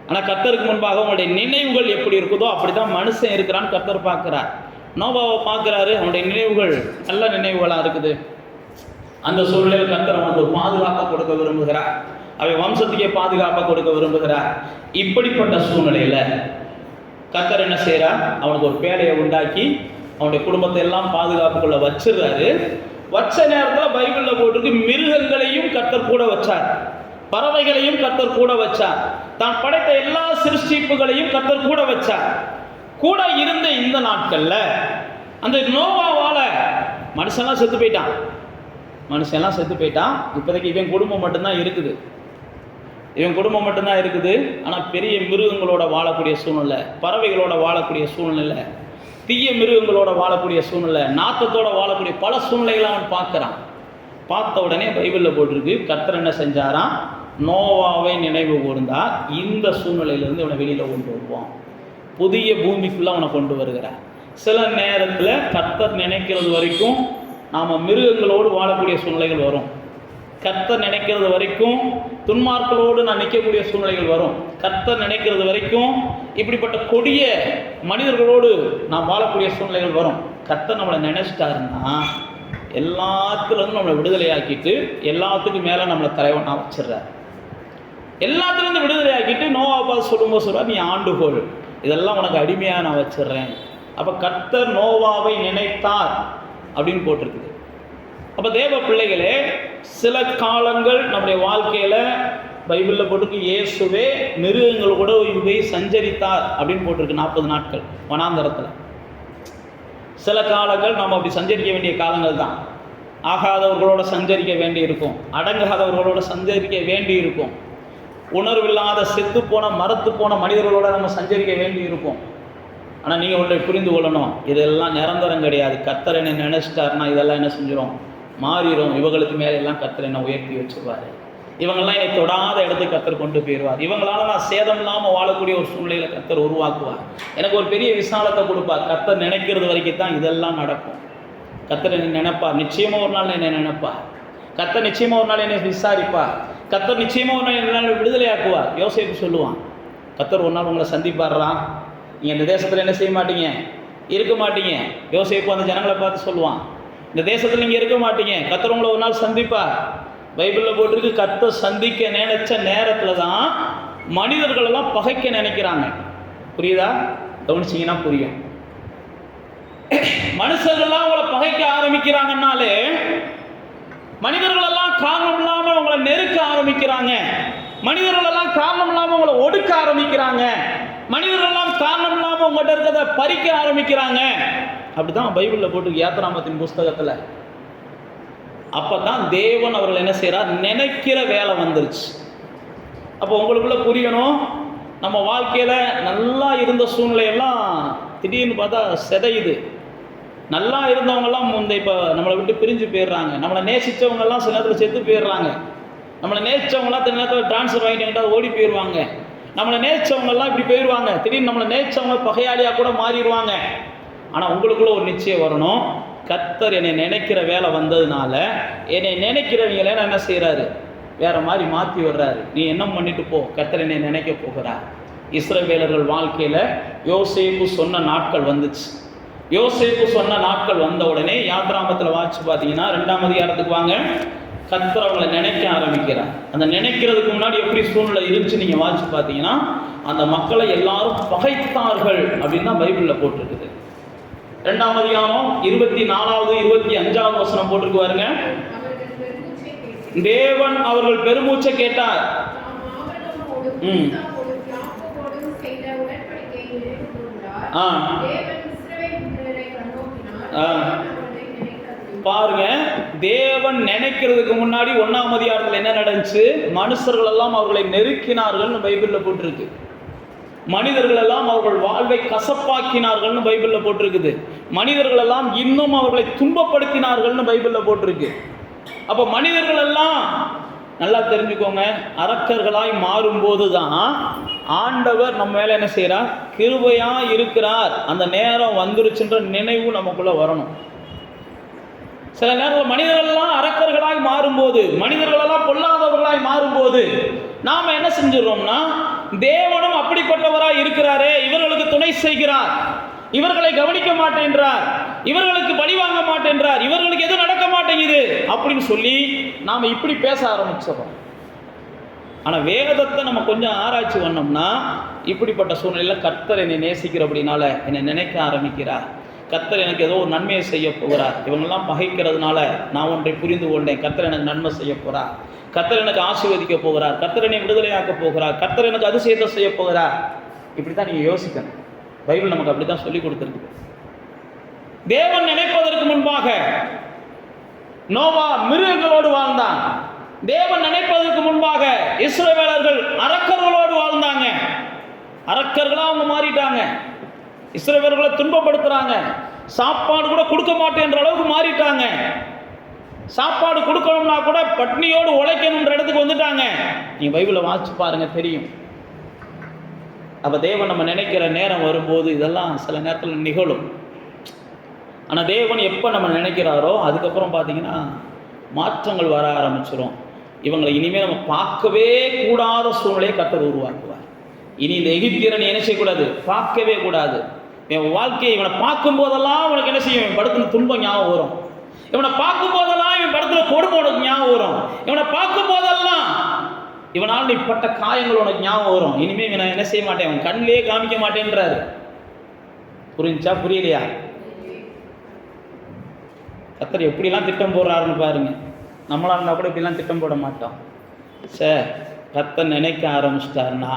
ஆனால் கர்த்தருக்கு முன்பாக உங்களுடைய நினைவுகள் எப்படி இருக்குதோ அப்படிதான் மனுஷன் இருக்கிறான்னு கர்த்தர் பார்க்கிறார். நோவாவை பார்க்கிறாரு, அவனுடைய நினைவுகள் நல்ல நினைவுகளாக இருக்குது. அந்த சூழ்நிலையில் கர்த்தர் அவனுக்கு பாதுகாப்பாக கொடுக்க விரும்புகிறார். அவை வம்சத்துக்கே பாதுகாப்பாக கொடுக்க விரும்புகிறார். இப்படிப்பட்ட சூழ்நிலையில் கர்த்தர் என்ன செய்கிறார், அவனுக்கு ஒரு பேழையை உண்டாக்கி அவனுடைய குடும்பத்தை எல்லாம் பாதுகாப்புக்குள்ள வச்சிருந்தாரு. வச்ச நேரத்தில் பைபிளில் போட்டிருக்கு, மிருகங்களையும் கர்த்தர் கூட வச்சார், பறவைகளையும் கர்த்தர் கூட வச்சார், தான் படைத்த எல்லா சிருஷ்டிப்புகளையும் கர்த்தர் கூட வச்சார். கூட இருந்த இந்த நாட்கள்ல அந்த நோவாவால மனுஷன்லாம் செத்து போயிட்டான். மனுஷன்லாம் செத்து போயிட்டான். இப்போதைக்கு இவன் குடும்பம் மட்டும்தான் இருக்குது, இவன் குடும்பம் மட்டும்தான் இருக்குது. ஆனால் பெரிய மிருகங்களோட வாழக்கூடிய சூழ்நிலை, பறவைகளோட வாழக்கூடிய சூழ்நிலை, தீய மிருகங்களோட வாழக்கூடிய சூழ்நிலை, நாத்தத்தோட வாழக்கூடிய பல சூழ்நிலைகளை அவன் பார்க்குறான். பார்த்த உடனே பைபிளில் போட்டிருக்கு, கர்த்தர் என்ன செஞ்சாராம், நோவாவை நினைவு கூர்ந்தா இந்த சூழ்நிலையிலிருந்து அவனை வெளியில் கொண்டு வருவான், புதிய பூமிக்குள்ளே அவனை கொண்டு வருகிறார். சில நேரத்தில் கர்த்தர் நினைக்கிறது வரைக்கும் நாம் மிருகங்களோடு வாழக்கூடிய சூழ்நிலைகள் வரும். கர்த்தர் நினைக்கிறது வரைக்கும் துன்மார்களோடு நான் நிற்கக்கூடிய சூழ்நிலைகள் வரும். கர்த்தர் நினைக்கிறது வரைக்கும் இப்படிப்பட்ட கொடிய மனிதர்களோடு நாம் வாழக்கூடிய சூழ்நிலைகள் வரும். கர்த்தர் நம்மளை நினைச்சிட்டாருன்னா எல்லாத்துலேருந்து நம்மளை விடுதலையாக்கிட்டு எல்லாத்துக்கும் மேலே நம்மளை தலைவனாக வச்சிடுறார். எல்லாத்துலேருந்து விடுதலையாக்கிட்டு நோவாவை பார்த்து சொல்லும்போது சொல்லுவார், நீ ஆண்டுகோள், இதெல்லாம் உனக்கு அடிமையாக நான் வச்சிடுறேன். அப்போ கர்த்தர் நோவாவை நினைத்தார் அப்படின்னு போட்டிருக்குது. அப்போ தேவ பிள்ளைகளே, சில காலங்கள் நம்முடைய வாழ்க்கையில் பைபிளில் போட்டிருக்கு, இயேசுவே மிருகங்கள் கூட போய் சஞ்சரித்தார் அப்படின்னு போட்டிருக்கு. 40 நாட்கள் வனாந்தரத்தில். சில காலங்கள் நம்ம அப்படி சஞ்சரிக்க வேண்டிய காலங்கள் தான். ஆகாதவர்களோட சஞ்சரிக்க வேண்டி இருக்கும், அடங்காதவர்களோட சஞ்சரிக்க வேண்டி இருக்கும், உணர்வில்லாத செத்து போன மரத்து போன மனிதர்களோட நம்ம சஞ்சரிக்க வேண்டி இருக்கும். ஆனால் நீங்கள் ஒன்றை புரிந்து கொள்ளணும், இதெல்லாம் நிரந்தரம் கிடையாது. கர்த்தர் என்ன நினைச்சிட்டாருன்னா இதெல்லாம் என்ன செஞ்சிடும், மாறிடும். இவங்களுக்கு மேலே எல்லாம் கர்த்தர் என்ன உயர்த்தி வச்சுருவார். இவங்கெல்லாம் என்னை தொடாத இடத்துக்கு கர்த்தர் கொண்டு போயிடுவார். இவங்களால நான் சேதம் இல்லாமல் வாழக்கூடிய ஒரு சூழ்நிலையில் கர்த்தர் உருவாக்குவார். எனக்கு ஒரு பெரிய விசாலத்தை கொடுப்பார். கர்த்தர் நினைக்கிறது வரைக்கும் தான் இதெல்லாம் நடக்கும். கர்த்தர் என்னை நினைப்பார், நிச்சயமாக ஒரு நாள் என்னை நினைப்பார். கர்த்தர் நிச்சயமாக ஒரு நாள் என்னை விசாரிப்பார். கர்த்தர் நிச்சயமாக ஒரு நாள் என்ன விடுதலையாக்குவார். யோசேப்பு சொல்லுவான், கர்த்தர் ஒரு நாள் உங்களை சந்திப்பாடுறான், நீங்கள் இந்த தேசத்தில் என்ன செய்ய மாட்டீங்க, இருக்க மாட்டீங்க. யோசேப்பு அந்த ஜனங்களை பார்த்து சொல்லுவான், இந்த தேசத்தில் நீங்கள் இருக்க மாட்டீங்க, கர்த்தர் உங்களை ஒரு நாள் சந்திப்பார். பைபிளில் போட்டிருக்கு, கர்த்தர் சந்திக்க நினைச்ச நேரத்தில் தான் மனிதர்களெல்லாம் பகைக்க நினைக்கிறாங்க. புரியுதா? கவனிச்சிங்கன்னா புரியும். மனுஷர்கள்லாம் உங்களை பகைக்க ஆரம்பிக்கிறாங்கன்னாலே மனிதர்களெல்லாம் காரணம் இல்லாமல் உங்களை நெருக்க ஆரம்பிக்கிறாங்க. மனிதர்களெல்லாம் காரணம் இல்லாமல் உங்களை ஒடுக்க ஆரம்பிக்கிறாங்க. மனிதர்களெல்லாம் காரணம் இல்லாமல் உங்கள்கிட்ட இருக்கிறத பறிக்க ஆரம்பிக்கிறாங்க. அப்படிதான் பைபிளில் போட்டு யாத்திராமத்தின் புஸ்தகத்தில். அப்போ தான் தேவன் அவர்கள் என்ன செய்கிறார், நினைக்கிற வேலை வந்துருச்சு. அப்போ உங்களுக்குள்ள புரியணும், நம்ம வாழ்க்கையில் நல்லா இருந்த சூழ்நிலையெல்லாம் திடீர்னு பார்த்தா செதையுது. நல்லா இருந்தவங்கெல்லாம் இப்போ நம்மளை விட்டு பிரிஞ்சு போயிடுறாங்க. நம்மளை நேசித்தவங்கெல்லாம் சில நேரத்தில் செத்து போயிடுறாங்க. நம்மளை நேசித்தவங்களாம் சில நேரத்தில் ட்ரான்ஸ்ஃபர் வாங்கிட்டு ஓடி போயிடுவாங்க. நம்மளை நேசித்தவங்கெல்லாம் இப்படி போயிடுவாங்க. திடீர்னு நம்மளை நேசித்தவங்க பகையாளியாக கூட மாறிடுவாங்க. ஆனால் உங்களுக்குள்ள ஒரு நிச்சயம் வரணும், கர்த்தர் என்னை நினைக்கிற வேலை வந்ததுனால என்னை நினைக்கிறவங்கள என்ன செய்கிறாரு, வேற மாதிரி மாற்றி வர்றாரு. நீ என்ன பண்ணிட்டு போ, கர்த்தர் என்னை நினைக்க போகிறார். இஸ்ரவேலர்கள் வாழ்க்கையில் யோசேப்பு சொன்ன நாட்கள் வந்துச்சு. யோசேப்பு சொன்ன நாட்கள் வந்த உடனே யாத்ராமத்தில் வாட்சி பார்த்தீங்கன்னா 2ஆம் அதிகாரத்துக்கு வாங்க, கர்த்தர் அவங்களை நினைக்க ஆரம்பிக்கிறார். அந்த நினைக்கிறதுக்கு முன்னாடி எப்படி சூழ்நிலை இருந்துச்சு நீங்கள் வாட்சி பார்த்தீங்கன்னா, அந்த மக்களை எல்லாரும் பகைத்தார்கள் அப்படின்னு தான் பைபிளில் போட்டிருக்குது. 2ஆம் அதிகாரம் 24வது 25வது வசனம் போட்டிருக்கு பாருங்க. தேவன் அவர்கள் பெருமூச்சை கேட்டார். பாருங்க, தேவன் நினைக்கிறதுக்கு முன்னாடி 1ஆம் அதிகாரத்தில் என்ன நடந்துச்சு, மனுஷர்கள் எல்லாம் அவர்களை நெருக்கினார்கள் பைபிளில் போட்டிருக்கு. மனிதர்கள் எல்லாம் அவர்கள் வாழ்வை கசப்பாக்கினார்கள்னு பைபிளில் போட்டிருக்குது. மனிதர்கள் எல்லாம் இன்னும் அவர்களை துன்பப்படுத்தினார்கள்னு பைபிளில் போட்டிருக்கு. அப்போ மனிதர்கள் எல்லாம் நல்லா தெரிஞ்சுக்கோங்க, அரக்கர்களாய் மாறும்போது தான் ஆண்டவர் நம்ம மேலே என்ன செய்கிறார், கிருபையாக இருக்கிறார். அந்த நேரம் வந்துருச்சுன்ற நினைவு நமக்குள்ளே வரணும். சில நேரத்தில் மனிதர்களெல்லாம் அரக்கர்களாய் மாறும்போது, மனிதர்களெல்லாம் பொல்லாதவர்களாய் மாறும்போது நாம் என்ன செஞ்சிடறோம்னா, தேவனும் அப்படிப்பட்டவராய் இருக்கிறாரே, இவர்களுக்கு துணை செய்கிறார், இவர்களை கவனிக்க மாட்டேன்றார், இவர்களுக்கு பழி வாங்க மாட்டேன்றார், இவர்களுக்கு எதுவும் நடக்க மாட்டேங்குது அப்படின்னு சொல்லி நாம் இப்படி பேச ஆரம்பிச்சிடறோம். ஆனால் வேதத்தை நம்ம கொஞ்சம் ஆராய்ச்சி பண்ணோம்னா, இப்படிப்பட்ட சூழ்நிலையில் கர்த்தர் என்னை நேசிக்கிற அப்படின்னால என்னை நினைக்க ஆரம்பிக்கிறார். கர்த்தர் எனக்கு ஏதோ ஒரு நன்மையை செய்ய போகிறார். இவங்கெல்லாம் பகைக்கிறதுனால நான் ஒன்றை புரிந்து கொண்டேன், கர்த்தர் எனக்கு நன்மை செய்ய போகிறார், கர்த்தர் எனக்கு ஆசீர்வதிக்க போகிறார், கர்த்தர் என்னை விடுதலையாக்க போகிறார், கர்த்தர் எனக்கு அதிசயத்தை செய்ய போகிறார். இப்படி தான் நீங்கள் யோசிக்கணும். பைபிள் நமக்கு அப்படி தான் சொல்லி கொடுத்துருக்கு. தேவன் நினைப்பதற்கு முன்பாக நோவா மிருகங்களோடு வாழ்ந்தான். தேவன் நினைப்பதற்கு முன்பாக இஸ்ரவேலர்கள் அரக்கர்களோடு வாழ்ந்தாங்க. அரக்கர்களாக அவங்க மாறிட்டாங்க. இஸ்ரவேலர்களை துன்பப்படுத்துறாங்க. சாப்பாடு கூட கொடுக்க மாட்டேன்ற அளவுக்கு மாறிட்டாங்க. சாப்பாடு கொடுக்கணும்னா கூட பட்னியோடு உழைக்கணுன்ற இடத்துக்கு வந்துட்டாங்க. நீங்க பைபிளை வாசிச்சு பாருங்க, தெரியும். அப்ப தேவன் நம்ம நினைக்கிற நேரம் வரும்போது இதெல்லாம் சில நேரத்தில் நிகழும். ஆனால் தேவன் எப்போ நம்ம நினைக்கிறாரோ அதுக்கப்புறம் பார்த்தீங்கன்னா மாற்றங்கள் வர ஆரம்பிச்சிடும். இவங்களை இனிமேல் நம்ம பார்க்கவே கூடாத சூழ்நிலையை கர்த்தர் உருவாக்குவார். இனி இந்த எகிப்தியரை என்ன செய்யக்கூடாது, பார்க்கவே கூடாது. என் வாழ்க்கையை இவனை பார்க்கும் போதெல்லாம் உனக்கு என்ன செய்யும், இவன் படுத்துன துன்பம் ஞாபகம் வரும். இவனை பார்க்கும் போதெல்லாம் இவன் படுத்துன கொடுமை உனக்கு ஞாபகம் வரும். இவனை பார்க்கும் போதெல்லாம் இவனால் நீ பட்ட காயங்கள் உனக்கு ஞாபகம் வரும். இனிமேல் இவனை என்ன செய்ய மாட்டேன், அவன் கண்ணிலே காமிக்க மாட்டேன்றாரு. புரிஞ்சா புரியலையா? கர்த்தர் எப்படிலாம் திட்டம் போடுறாருன்னு பாருங்க. நம்மளா இருந்தால் கூட இப்படிலாம் திட்டம் போட மாட்டோம். சார் கர்த்தர் நினைக்க ஆரம்பிச்சிட்டாருன்னா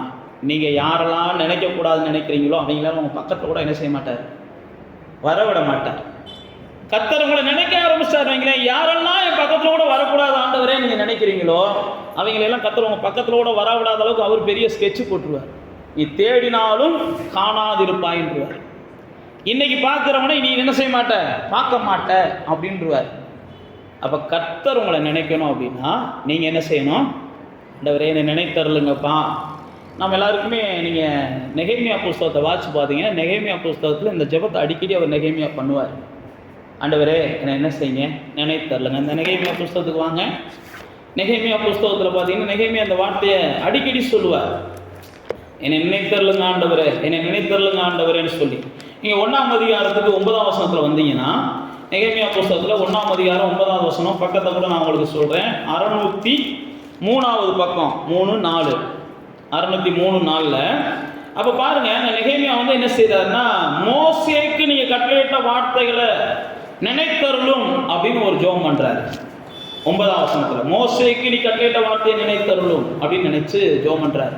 நீங்கள் யாரெல்லாம் நினைக்கக்கூடாதுன்னு நினைக்கிறீங்களோ அவங்களாம் உங்கள் பக்கத்தில் கூட என்ன செய்ய மாட்டார், வரவிட மாட்டார். கர்த்தர் உங்களை நினைக்க ஆரம்பிச்சிட்டார் வைங்களேன், யாரெல்லாம் என் பக்கத்தில் கூட வரக்கூடாது ஆண்டவரே நீங்கள் நினைக்கிறீங்களோ அவங்களெல்லாம் கர்த்தர் உங்கள் பக்கத்தில் கூட வரவிடாத அளவுக்கு அவர் பெரிய ஸ்கெட்சு போட்டுருவார். நீ தேடினாலும் காணாதிருப்பாயின்றுவார். இன்னைக்கு பார்க்குறவனை நீ என்ன செய்ய மாட்ட, பார்க்க மாட்ட அப்படின்றுவார். அப்போ கர்த்தர் உங்களை நினைக்கணும் அப்படின்னா நீங்கள் என்ன செய்யணும், ஆண்டவரே என்னை நினைத்தருளுங்கப்பா. நம்ம எல்லாருக்குமே நீங்கள் நெகேமியா புஸ்தகத்தை வாசிச்சு பார்த்தீங்க. நெகேமியா புஸ்தகத்தில் இந்த ஜெபத்தை அடிக்கடி அவர் நெகேமியா பண்ணுவார். ஆண்டவரே என்னை என்ன செய்யுங்க, நினைத்தருளுங்க. இந்த நெகேமியா புஸ்தகத்துக்கு வாங்க. நெகேமியா புஸ்தகத்தில் பார்த்தீங்கன்னா நெகேமியா அந்த வார்த்தையை அடிக்கடி சொல்லுவார், என்னை நினைத்தருளுங்க ஆண்டவரே, என்னை நினைத்தருளுங்க ஆண்டவரேன்னு சொல்லி. நீங்கள் 1ஆம் அதிகாரத்துக்கு 9ஆம் வசனத்தில் வந்தீங்கன்னா நெகேமியா புஸ்தகத்தில் 1ஆம் அதிகாரம் 9ஆவது வசனம் பக்கத்தை கூட நான் உங்களுக்கு சொல்கிறேன். 603வது பக்கம் 3-4 603-4. அப்போ பாருங்க, அந்த நெகேமியா வந்து என்ன செய்தாருன்னா, மோசேக்கு நீங்கள் கட்டளையிட்ட வார்த்தைகளை நினைத்தருளும் அப்படின்னு ஒரு ஜெபம் பண்ணுறாரு. 9ஆம் வசனத்தில் மோசேக்கு நீ கட்டளையிட்ட வார்த்தையை நினைத்தருளும் அப்படின்னு நினைச்சு ஜெபம் பண்ணுறாரு.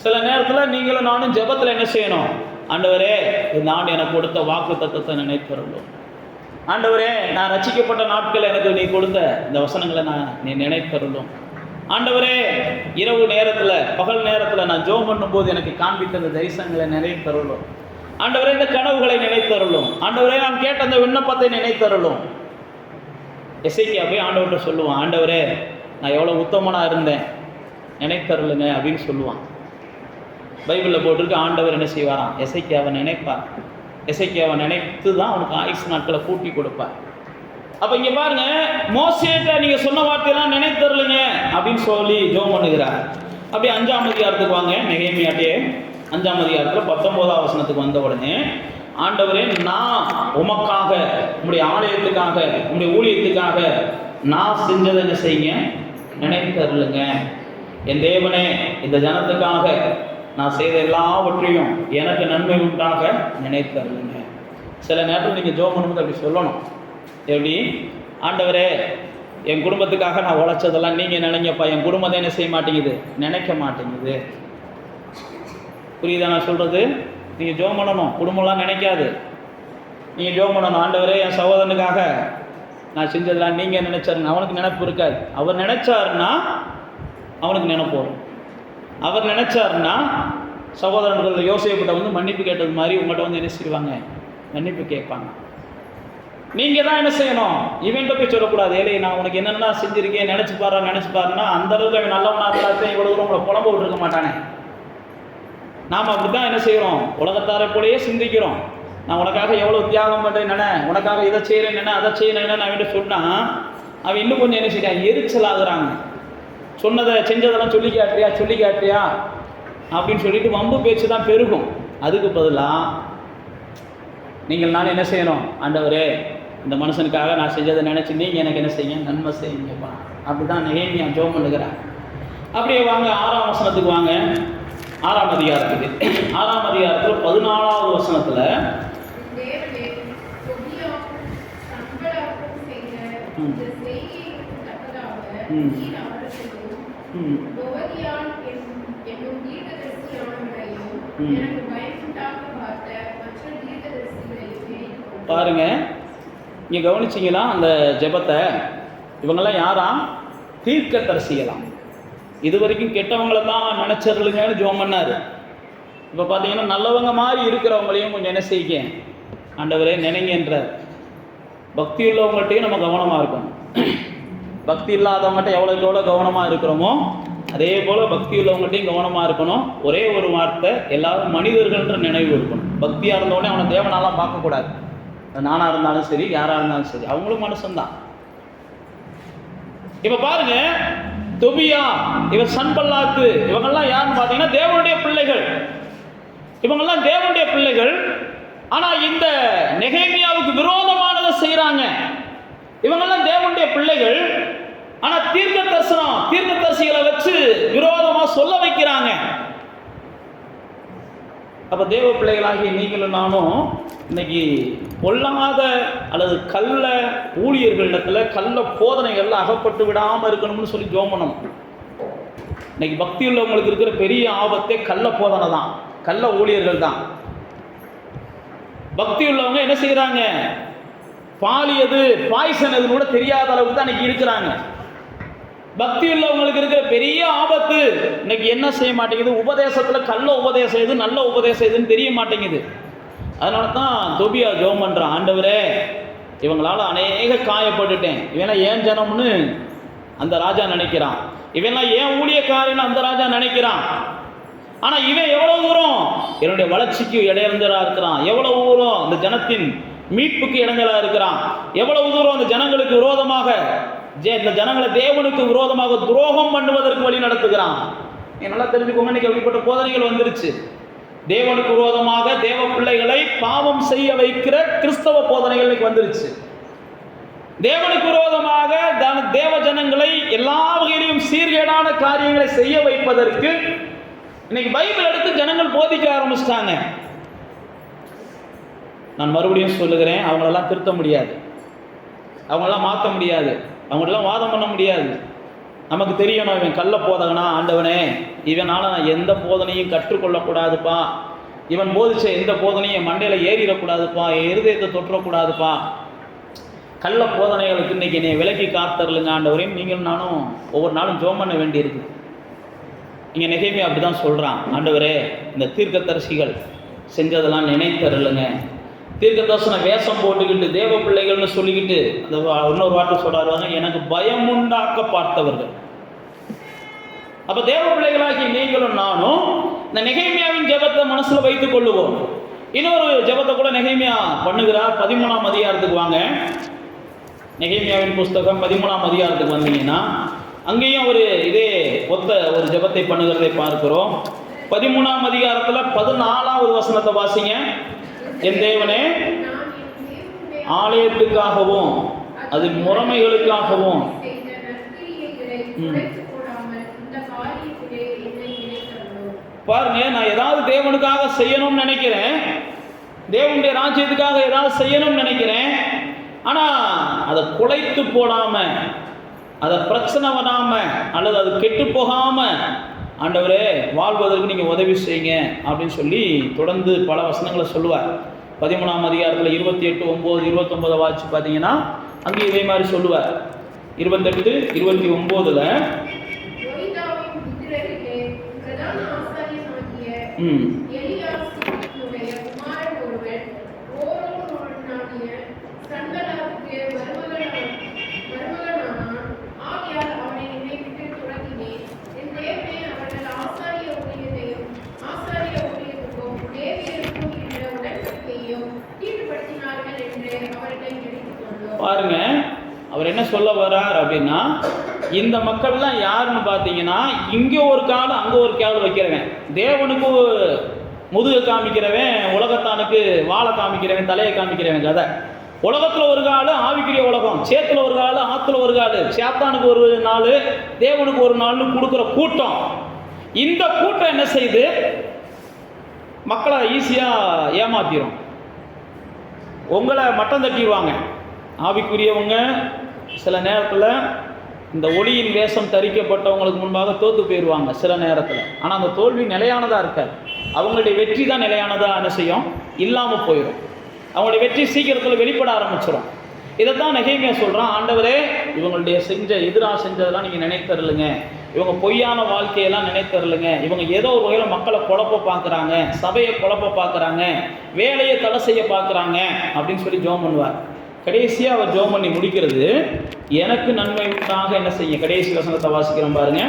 சில நேரத்தில் நீங்களும் நானும் ஜெபத்தில் என்ன செய்யணும், ஆண்டவரே இந்த ஆண்டு எனக்கு கொடுத்த வாக்கு தத்துவத்தை நினைத்தருளும். ஆண்டவரே நான் ரட்சிக்கப்பட்ட நாட்கள் எனக்கு நீ கொடுத்த இந்த வசனங்களை நீ நினைத்தருளும். ஆண்டவரே இரவு நேரத்தில் பகல் நேரத்தில் நான் ஜெபம் பண்ணும்போது எனக்கு காண்பித்த இந்த தரிசனங்களை நினைத்தருளும். ஆண்டவரே இந்த கனவுகளை நினைத்தருளும். ஆண்டவரே நான் கேட்ட அந்த விண்ணப்பத்தை நினைத்தருளும். எசேக்கியா போய் ஆண்டவர்கிட்ட சொல்லுவான், ஆண்டவரே நான் எவ்வளோ உத்தமனாக இருந்தேன் நினைத்தருளுங்க அப்படின்னு சொல்லுவான். பைபிளில் போட்டிருக்கு, ஆண்டவர் என்ன செய்வாராம், எசேக்கியாவை நினைப்பார். எசேக்கியாவை நினைத்து தான் அவனுக்கு ஆயுசு நாட்களை கூட்டி கொடுப்பார். அப்போ இங்கே பாருங்க, மோசேட்ட நீங்கள் சொன்ன வார்த்தையெல்லாம் நினைத்தருளுங்க அப்படின்னு சொல்லி ஜெபம் பண்ணுகிறார். அப்படியே 5ஆம் அதிகாரத்துக்கு வாங்க. நெகேமியாட்டே 5ஆம் அதிகாரத்தில் 19ஆம் வசனத்துக்கு வந்த உடனே, ஆண்டவரே நான் உமக்காக, உங்களுடைய ஆலயத்துக்காக, உங்களுடைய ஊழியத்துக்காக நான் செஞ்சதை என்ன செய்யுங்க, நினைத்தருளுங்க. என் தேவனே இந்த ஜனத்துக்காக நான் செய்த எல்லாவற்றையும் எனக்கு நன்மை உண்டாக நினைத்தருளுங்க. சில நேரத்தில் நீங்கள் ஜெபம் பண்ணும்போது அப்படி சொல்லணும். எப்படி, ஆண்டவரே என் குடும்பத்துக்காக நான் உழைச்சதெல்லாம் நீங்கள் நினைங்கப்பா, என் குடும்பத்தை என்ன செய்ய மாட்டேங்குது, நினைக்க மாட்டேங்குது. புரியுதா நான் சொல்கிறது? நீங்கள் ஜெபம் பண்ணணும், குடும்பம்லாம் நினைக்காது. நீங்கள் ஜெபம் பண்ணணும், ஆண்டவரே என் சகோதரனுக்காக நான் செஞ்சதெல்லாம் நீங்கள் நினைச்சாருங்க. அவனுக்கு நினைப்பு இருக்காது. அவர் நினைச்சாருன்னா அவனுக்கு நினைப்பு வரும். அவர் நினைச்சாருன்னா சகோதரர்கள் யோசேப்பிட்ட வந்து மன்னிப்பு கேட்டது மாதிரி உங்கள்கிட்ட வந்து என்ன செய்வாங்க, மன்னிப்பு கேட்பாங்க. நீங்கள் தான் என்ன செய்யணும், இவன்கிட்ட போய் சொல்லக்கூடாது, ஏழை நான் உனக்கு என்னென்ன செஞ்சுருக்கேன் நினச்சி பாருன்னா அந்த அளவுக்கு அவன் நல்லவனாக இருந்தாலும் இவ்வளோ தூரம் உங்களை புலம்ப விட்டுருக்க மாட்டானே. நாம் அப்படி தான் என்ன செய்கிறோம், உலகத்தாரை போலேயே சிந்திக்கிறோம். நான் உனக்காக எவ்வளோ தியாகம் பண்ணுறேன் நினை, உனக்காக இதை செய்கிறேன் நினை, அதை செய்யணும் நான் அவன்கிட்ட சொன்னால் அவன் இன்னும் கொஞ்சம் என்ன செய்யறான், எரிச்சல் ஆகுறாங்க. சொன்னதை செஞ்சதெல்லாம் சொல்லி காட்டுறியா அப்படின்னு சொல்லிட்டு வம்பு பேச்சு தான் பெருகும். அதுக்கு பதிலாக நீங்கள் நான் என்ன செய்யணும், ஆண்டவரே இந்த மனுஷனுக்காக நான் செஞ்சதை நினச்சி நீங்கள் எனக்கு என்ன செய்யுங்க, நன்மை செய்யுங்கப்பா. அப்படி தான் நெகேமியா ஜெபம் பண்ணுகிறார். அப்படியே வாங்க 6ஆம் வசனத்துக்கு வாங்க. 6ஆம் அதிகாரத்துக்கு 6ஆம் அதிகாரத்தில் 14ஆவது வசனத்தில் பாருங்க, இங்கே கவனிச்சிங்களா அந்த ஜெபத்தை? இவங்கெல்லாம் யாராம், தீர்க்கதரிசிகளாம். இது வரைக்கும் கெட்டவங்களை தான் நினச்சிருலுங்கன்னு ஜெபம் பண்ணார். இப்போ பார்த்தீங்கன்னா நல்லவங்க மாதிரி இருக்கிறவங்களையும் கொஞ்சம் என்ன செய்ய, ஆண்டவரே நினைங்கன்றார். பக்தி உள்ளவங்கள்ட்டையும் நம்ம கவனமாக இருக்கணும். பக்தி இல்லாதவங்கள்ட்ட எவ்வளோக்கு எவ்வளோ கவனமாக இருக்கிறோமோ அதே போல் பக்தி உள்ளவங்கள்ட்டையும் கவனமாக இருக்கணும். ஒரே ஒரு வார்த்தை, எல்லாரும் மனிதர்கள்ன்ற நினைவு இருக்கணும். பக்தியாக இருந்தோடனே அவனை தேவனாலாம் பார்க்கக்கூடாது. நானாக இருந்தாலும் சரி, யாராக இருந்தாலும் சரி, அவங்களும் மனுஷன்தான். இப்போ பாருங்க, தொபியா, இவர் சன்பல்லாத்து, இவங்கெல்லாம் யாருன்னு பார்த்தீங்கன்னா தேவனுடைய பிள்ளைகள். இவங்கெல்லாம் தேவனுடைய பிள்ளைகள். ஆனால் இந்த நெகேமியாவுக்கு விரோதமானதை செய்கிறாங்க. இவங்கெல்லாம் தேவனுடைய பிள்ளைகள், ஆனால் தீர்க்கதரிசிகளை வச்சு விரோதமாக சொல்ல வைக்கிறாங்க. அப்போ தேவ பிள்ளைகளாகிய நீங்களும் நானும் இன்னைக்கு பொல்லாத அல்லது கள்ள ஊழியர்களிடத்துல கள்ள போதனைகள்ல அகப்பட்டு விடாமல் இருக்கணும்னு சொல்லி ஜெபம் பண்ணணும். இன்னைக்கு பக்தி உள்ளவங்களுக்கு இருக்கிற பெரிய ஆபத்தே கள்ள போதனை தான், கள்ள ஊழியர்கள் தான். பக்தி உள்ளவங்க என்ன செய்யறாங்க? பால் எது பாய்சன் எதுன்னு கூட தெரியாத அளவுக்கு தான் இன்னைக்கு இருக்கிறாங்க. பக்தி உள்ளவங்களுக்கு இருக்கிற பெரிய ஆபத்து இன்னைக்கு என்ன செய்ய மாட்டேங்குது? உபதேசத்துல கள்ள உபதேசம் எது, நல்ல உபதேசம் எதுன்னு தெரிய மாட்டேங்குது. அதனால தான் தொபியா ஜெபம் பண்றான், ஆண்டவரே இவங்களால அநேக காயப்பட்டுட்டேன், இவெல்லாம் ஏன் ஜனம்னு அந்த ராஜா நினைக்கிறான், இவெல்லாம் ஏன் ஊழியக்காரன்னு அந்த ராஜா நினைக்கிறான். ஆனா இவன் எவ்வளவு தூரம் என்னுடைய வளர்ச்சிக்கு இடையறந்தரா இருக்கிறான், எவ்வளவு தூரம் இந்த ஜனத்தின் மீட்புக்கு இடைஞ்சலா இருக்கிறான், எவ்வளவு தூரம் அந்த ஜனங்களுக்கு விரோதமாக, இந்த ஜனங்களை தேவனுக்கு விரோதமாக துரோகம் பண்ணுவதற்கு வழி நடத்துகிறான். நல்லா தெரிஞ்சுக்கோங்க, இன்னைக்கு அப்படிப்பட்ட போதனைகள் வந்துருச்சு. தேவனுக்கு விரோதமாக தேவ பிள்ளைகளை பாவம் செய்ய வைக்கிற கிறிஸ்தவ போதனைகள் இன்னைக்கு வந்துருச்சு. தேவனுக்கு விரோதமாக தேவ ஜனங்களை எல்லா வகையிலும் சீர்கேடான காரியங்களை செய்ய வைப்பதற்கு இன்னைக்கு பைபிள் எடுத்து ஜனங்கள் போதிக்க ஆரம்பிச்சிட்டாங்க. நான் மறுபடியும் சொல்லுகிறேன், அவங்களெல்லாம் திருத்த முடியாது, அவங்களெல்லாம் மாற்ற முடியாது, அவங்களெல்லாம் வாதம் பண்ண முடியாது. நமக்கு தெரியணும், இவன் கள்ள போதகனா, ஆண்டவனே இவனால நான் எந்த போதனையும் கற்றுக்கொள்ளக்கூடாதுப்பா, இவன் போதிச்ச எந்த போதனையும் மண்டையில் ஏறிடக்கூடாதுப்பா, என் இருதயத்தை தொற்றக்கூடாதுப்பா. கள்ள போதனைகளுக்கு இன்னைக்கு என்னை விலக்கி காத்தருளுங்க ஆண்டவரையும் நீங்களும் நானும் ஒவ்வொரு நாளும் ஜெபம் பண்ண வேண்டியிருக்கு. இங்கே நெகேமியா அப்படி தான் சொல்கிறான், ஆண்டவரே இந்த தீர்க்கதரிசிகள் செஞ்சதெல்லாம் நினைத்தருளுங்க. தீர்க்க தரிசன வேஷம் போட்டுக்கிட்டு தேவ பிள்ளைகள்னு சொல்லிக்கிட்டு அந்த இன்னொரு வார்த்தை சொல்றாருவாங்க, எனக்கு பயம் உண்டாக்க பார்த்தவர்கள். அப்ப தேவ பிள்ளைகளாகி நீங்களும் நானும் இந்த நெகேமியாவின் ஜெபத்தை மனசுல வைத்துக் கொள்ளுவோம். இன்னொரு ஜெபத்தை கூட நெகேமியா பண்ணுகிறார். 13ஆம் அதிகாரத்துக்கு வாங்க. நெகேமியாவின் புஸ்தகம் 13ஆம் அதிகாரத்துக்கு வந்தீங்கன்னா அங்கேயும் ஒரு இதே ஒத்த ஒரு ஜெபத்தை பண்ணுகிறதை பார்க்கிறோம். 13ஆம் அதிகாரத்துல 14ஆவது வசனத்தை வாசிங்க. என் தேவனே, ஆலயத்துக்காகவும் அது முறைமைகளுக்காகவும் பாருங்க, நான் ஏதாவது தேவனுக்காக செய்யணும்னு நினைக்கிறேன், தேவனுடைய ராஜ்யத்துக்காக ஏதாவது செய்யணும்னு நினைக்கிறேன். ஆனா அதை குலைத்து போடாம, அதை பிரச்சனை வராம, அல்லது அது கெட்டு போகாம ஆண்டவரே வாழ்வதற்கு நீங்கள் உதவி செய்யுங்க அப்படின்னு சொல்லி தொடர்ந்து பல வசனங்களை சொல்லுவார். 13ஆம் அதிகாரத்தில் 28, 9, 29 வாட்சி பார்த்தீங்கன்னா அங்கே இதே மாதிரி சொல்லுவார். 28, 29 பாருங்க, அவர் என்ன சொல்ல வர்றார் அப்படின்னா, இந்த மக்கள்லாம் யாருன்னு பார்த்தீங்கன்னா, இங்கே ஒரு கால் அங்கே ஒரு கால் வைக்கிறவன், தேவனுக்கு முதுகை காமிக்கிறவன், உலகத்தானுக்கு வாழை காமிக்கிறவன், தலையை காமிக்கிறவன் கதை. உலகத்தில் ஒரு கால் ஆவிக்குரிய உலகம், சேத்துல ஒரு கால் ஆற்றுல ஒரு கால், சேத்தானுக்கு ஒரு நாள் தேவனுக்கு ஒரு நாள்னு கொடுக்குற கூட்டம். இந்த கூட்டம் என்ன செய்யுது? மக்களை ஈஸியாக ஏமாத்திரும், உங்களை மட்டம் தட்டிடுவாங்க. ஆவிக்குரியவங்க சில நேரத்தில் இந்த ஒளியின் வேஷம் தரிக்கப்பட்டவங்களுக்கு முன்பாக தோற்று போயிடுவாங்க சில நேரத்தில். ஆனால் அந்த தோல்வி நிலையானதாக இருக்காது. அவங்களுடைய வெற்றி தான் நிலையானதாக என்ன செய்யும்? இல்லாமல் போயிடும். அவங்களுடைய வெற்றி சீக்கிரத்தில் வெளிப்பட ஆரம்பிச்சிடும். இதைத்தான் நெகேமியா சொல்கிறான், ஆண்டவரே இவங்களுடைய எதிராக செஞ்சதெல்லாம் நீங்கள் நினைத்தருளுங்க, இவங்க பொய்யான வாழ்க்கையெல்லாம் நினைத்தருளுங்க, இவங்க ஏதோ ஒரு வகையில் மக்களை குழப்ப பார்க்குறாங்க, சபையை குழப்ப பார்க்குறாங்க, வேலையை தடை செய்ய பார்க்குறாங்க அப்படின்னு சொல்லி ஜெபம் பண்ணுவார். கடைசியாக அவர் ஜெபம் பண்ணி முடிக்கிறது, எனக்கு நன்மை உண்டாக என்ன செய்ய. கடைசி வசனத்தை வாசிக்கிறோம் பாருங்க.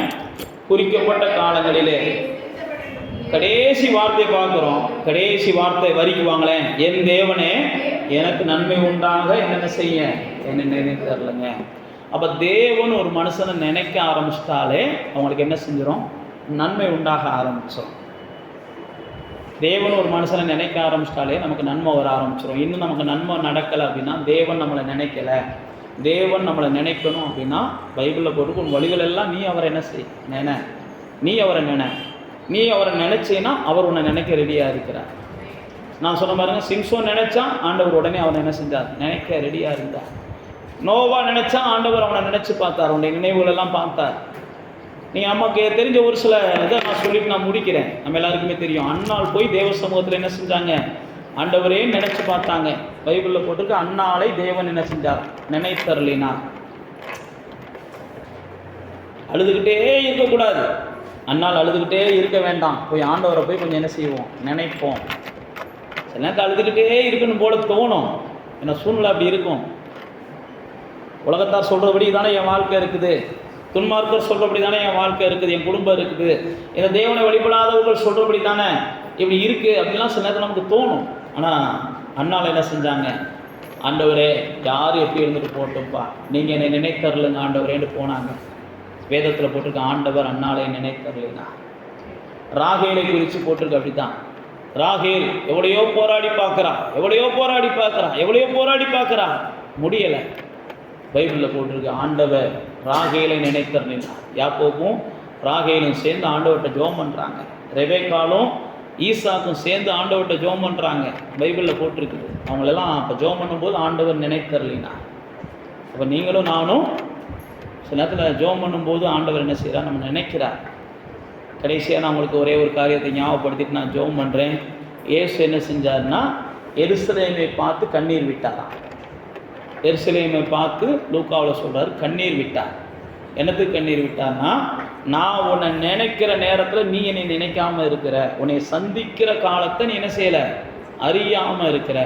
குறிக்கப்பட்ட காலங்களிலே கடைசி வார்த்தையை பார்க்குறோம். கடைசி வார்த்தை வரிக்கு வாங்களேன். என் தேவனே எனக்கு நன்மை உண்டாக என்னென்ன செய்ய என்ன நினைத்தரலங்க. அப்போ தேவன் ஒரு மனுஷனை நினைக்க ஆரம்பிச்சிட்டாலே அவங்களுக்கு என்ன செஞ்சிடும்? நன்மை உண்டாக ஆரம்பிச்சிடும். தேவன் ஒரு மனுஷனை நினைக்க ஆரம்பிச்சிட்டாலே நமக்கு நன்மை வர ஆரம்பிச்சிடும். இன்னும் நமக்கு நன்மை நடக்கலை அப்படின்னா தேவன் நம்மளை நினைக்கல. தேவன் நம்மளை நினைக்கணும் அப்படின்னா பைபிளில் போட்டு உன் வழிகள் எல்லாம் நீ அவரை என்ன செய் நினை, நீ அவரை நினை. நீ அவரை நினைச்சேன்னா அவர் உன்னை நினைக்க ரெடியாக இருக்கிறார். நான் சொன்ன பாருங்க, சிம்சோன் நினைச்சா ஆண்டவர் உடனே அவனை என்ன செஞ்சார்? நினைக்க ரெடியாக இருந்தார். நோவா நினைச்சா ஆண்டவர் அவனை நினைச்சு பார்த்தார், அவனுடைய நினைவுகள் எல்லாம் பார்த்தார். நீங்கள் நமக்கு தெரிஞ்ச ஒரு சில இதை நான் சொல்லிட்டு நான் முடிக்கிறேன். நம்ம எல்லாருக்குமே தெரியும், அன்னாள் போய் தேவ சமூகத்தில் என்ன செஞ்சாங்க? ஆண்டவரே நினைச்சு பார்த்தாங்க. பைபிளில் போட்டிருக்கு, அன்னாளை தேவன் என்ன செஞ்சார்? நினைத்தருளினார். அழுதுகிட்டே இருக்கக்கூடாது. அன்னால் அழுதுகிட்டே இருக்க வேண்டாம். போய் ஆண்டவரை போய் கொஞ்சம் என்ன செய்வோம்? நினைப்போம். சில நேரத்தில் அழுதுகிட்டே இருக்கணும் போல தோணும். ஏன்னா சூழ்நிலை அப்படி இருக்கும். உலகத்தார் சொல்கிறபடி தானே என் வாழ்க்கை இருக்குது, துன்மார்க்கர் சொல்கிறபடி தானே என் வாழ்க்கை இருக்குது, என் குடும்பம் இருக்குது, இந்த தேவனை வழிபடாதவர்கள் சொல்கிறபடி தானே இப்படி இருக்குது அப்படின்லாம் சில நேரத்தில் நமக்கு தோணும். ஆனால் அன்னால் என்ன செஞ்சாங்க? ஆண்டவரே யார் எப்படி இருந்துட்டு போட்டோம்ப்பா, நீங்கள் என்னை நினைத்தரலுங்க ஆண்டவரேன்னு போனாங்க. வேதத்தில் போட்டிருக்க ஆண்டவர் அன்னாலை நினைத்தரலைனா. ராகேலை குறித்து போட்டிருக்கு அப்படித்தான். ராகேல் எவ்வளையோ போராடி பார்க்குறா, முடியலை. பைபிளில் போட்டிருக்கு ஆண்டவர் ராகேலை நினைத்தரலைனா. யாக்கோபும் ராகேலும் சேர்ந்து ஆண்டவர்கிட்ட ஜெபம் பண்ணுறாங்க. ரெபெக்காலும் ஈசாக்கும் சேர்ந்து ஆண்டவர்கிட்ட ஜெபம் பண்ணுறாங்க. பைபிளில் போட்டிருக்குது. அவங்களெல்லாம் அப்போ ஜெபம் பண்ணும்போது ஆண்டவர் நினைத்தரலைனா. அப்போ நீங்களும் நானும் சில நேரத்தில் ஜெபம் பண்ணும்போது ஆண்டவர் என்ன செய்கிறார்? நம்ம நினைக்கிறார். கடைசியாக நான் உங்களுக்கு ஒரே ஒரு காரியத்தை ஞாபகப்படுத்திட்டு நான் ஜெபம் பண்ணுறேன். இயேசு என்ன செஞ்சார்னா எருசலேமை பார்த்து கண்ணீர் விட்டாராம். எருசலேமை பார்த்து லூக்காவில் சொல்கிறார் கண்ணீர் விட்டார். என்னத்துக்கு கண்ணீர் விட்டார்னா, நான் உன்னை நினைக்கிற நேரத்தில் நீ என்னை நினைக்காமல் இருக்கிற, உன்னை சந்திக்கிற காலத்தை நீ என்ன செய்யலை? அறியாமல் இருக்கிற.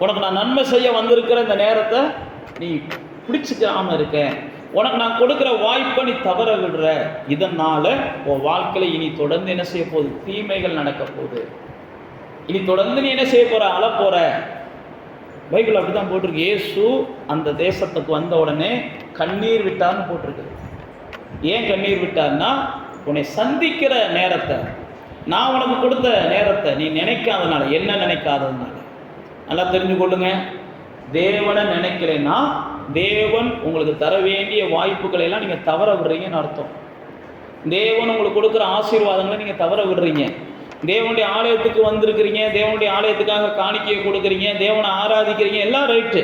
உனக்கு நான் நன்மை செய்ய வந்திருக்கிற இந்த நேரத்தை நீ பிடிச்சிக்காமல் இருக்க. உனக்கு நான் கொடுக்குற வாய்ப்பை நீ தவற விடுற. இதனால் உன் வாழ்க்கையில் இனி தொடர்ந்து என்ன செய்ய போகுது? தீமைகள் நடக்க போகுது. இனி தொடர்ந்து நீ என்ன செய்ய போகிற? அழ போகிற. பைபிள் அப்படி தான் போட்டிருக்கு. இயேசு அந்த தேசத்துக்கு வந்த உடனே கண்ணீர் விட்டார்னு போட்டிருக்கு. ஏன் கண்ணீர் விட்டார்னா, உன்னை சந்திக்கிற நேரத்தை, நான் உனக்கு கொடுத்த நேரத்தை நீ நினைக்காதனால, என்ன நினைக்காததுனால. நல்லா தெரிஞ்சு கொள்ளுங்க, தேவனை நினைக்கலைன்னா தேவன் உங்களுக்கு தர வேண்டிய வாய்ப்புகளை எல்லாம் நீங்கள் தவற விடுறீங்கன்னு அர்த்தம். தேவன் உங்களுக்கு கொடுக்குற ஆசீர்வாதங்களை நீங்கள் தவற விடுறீங்க. தேவனுடைய ஆலயத்துக்கு வந்திருக்கிறீங்க, தேவனுடைய ஆலயத்துக்காக காணிக்கையை கொடுக்குறீங்க, தேவனை ஆராதிக்கிறீங்க, எல்லாம் ரைட்டு.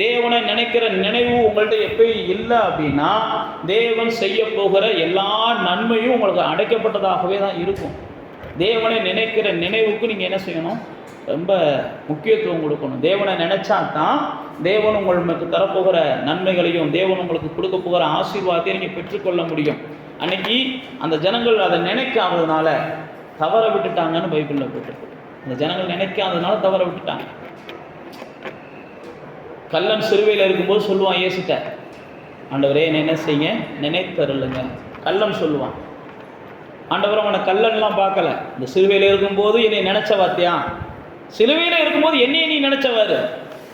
தேவனை நினைக்கிற நினைவு உங்கள்கிட்ட எப்பயும் இல்லை அப்படின்னா தேவன் செய்ய போகிற எல்லா நன்மையும் உங்களுக்கு அடைக்கப்பட்டதாகவே தான் இருக்கும். தேவனை நினைக்கிற நினைவுக்கு நீங்கள் என்ன செய்யணும்? ரொம்ப முக்கியத்துவம் கொடுக்கணும். தேவனை நினைச்சா தான் தேவன் உங்களுக்கு தரப்போகிற நன்மைகளையும் தேவன் உங்களுக்கு கொடுக்க போகிற ஆசீர்வாதத்தையும் நீங்கள் பெற்றுக்கொள்ள முடியும். அன்னைக்கு அந்த ஜனங்கள் அதை நினைக்காததுனால தவற விட்டுட்டாங்கன்னு பைபிளில் போட்டிருக்கு. அந்த ஜனங்கள் நினைக்காததுனால தவற விட்டுட்டாங்க. கல்லன் சிறுவையில் இருக்கும்போது சொல்லுவான் இயேசுட்ட, ஆண்டவரே என்ன செய்யுங்க? நினைத்தருளுங்க. கல்லன் சொல்லுவான். ஆண்டவர் அவனை கல்லன்லாம் பார்க்கல. இந்த சிறுவையில் இருக்கும்போது என்னை நினைச்ச வார்த்தையா? சிலுவையில் இருக்கும்போது என்னையே நீ நினைச்சவாரு,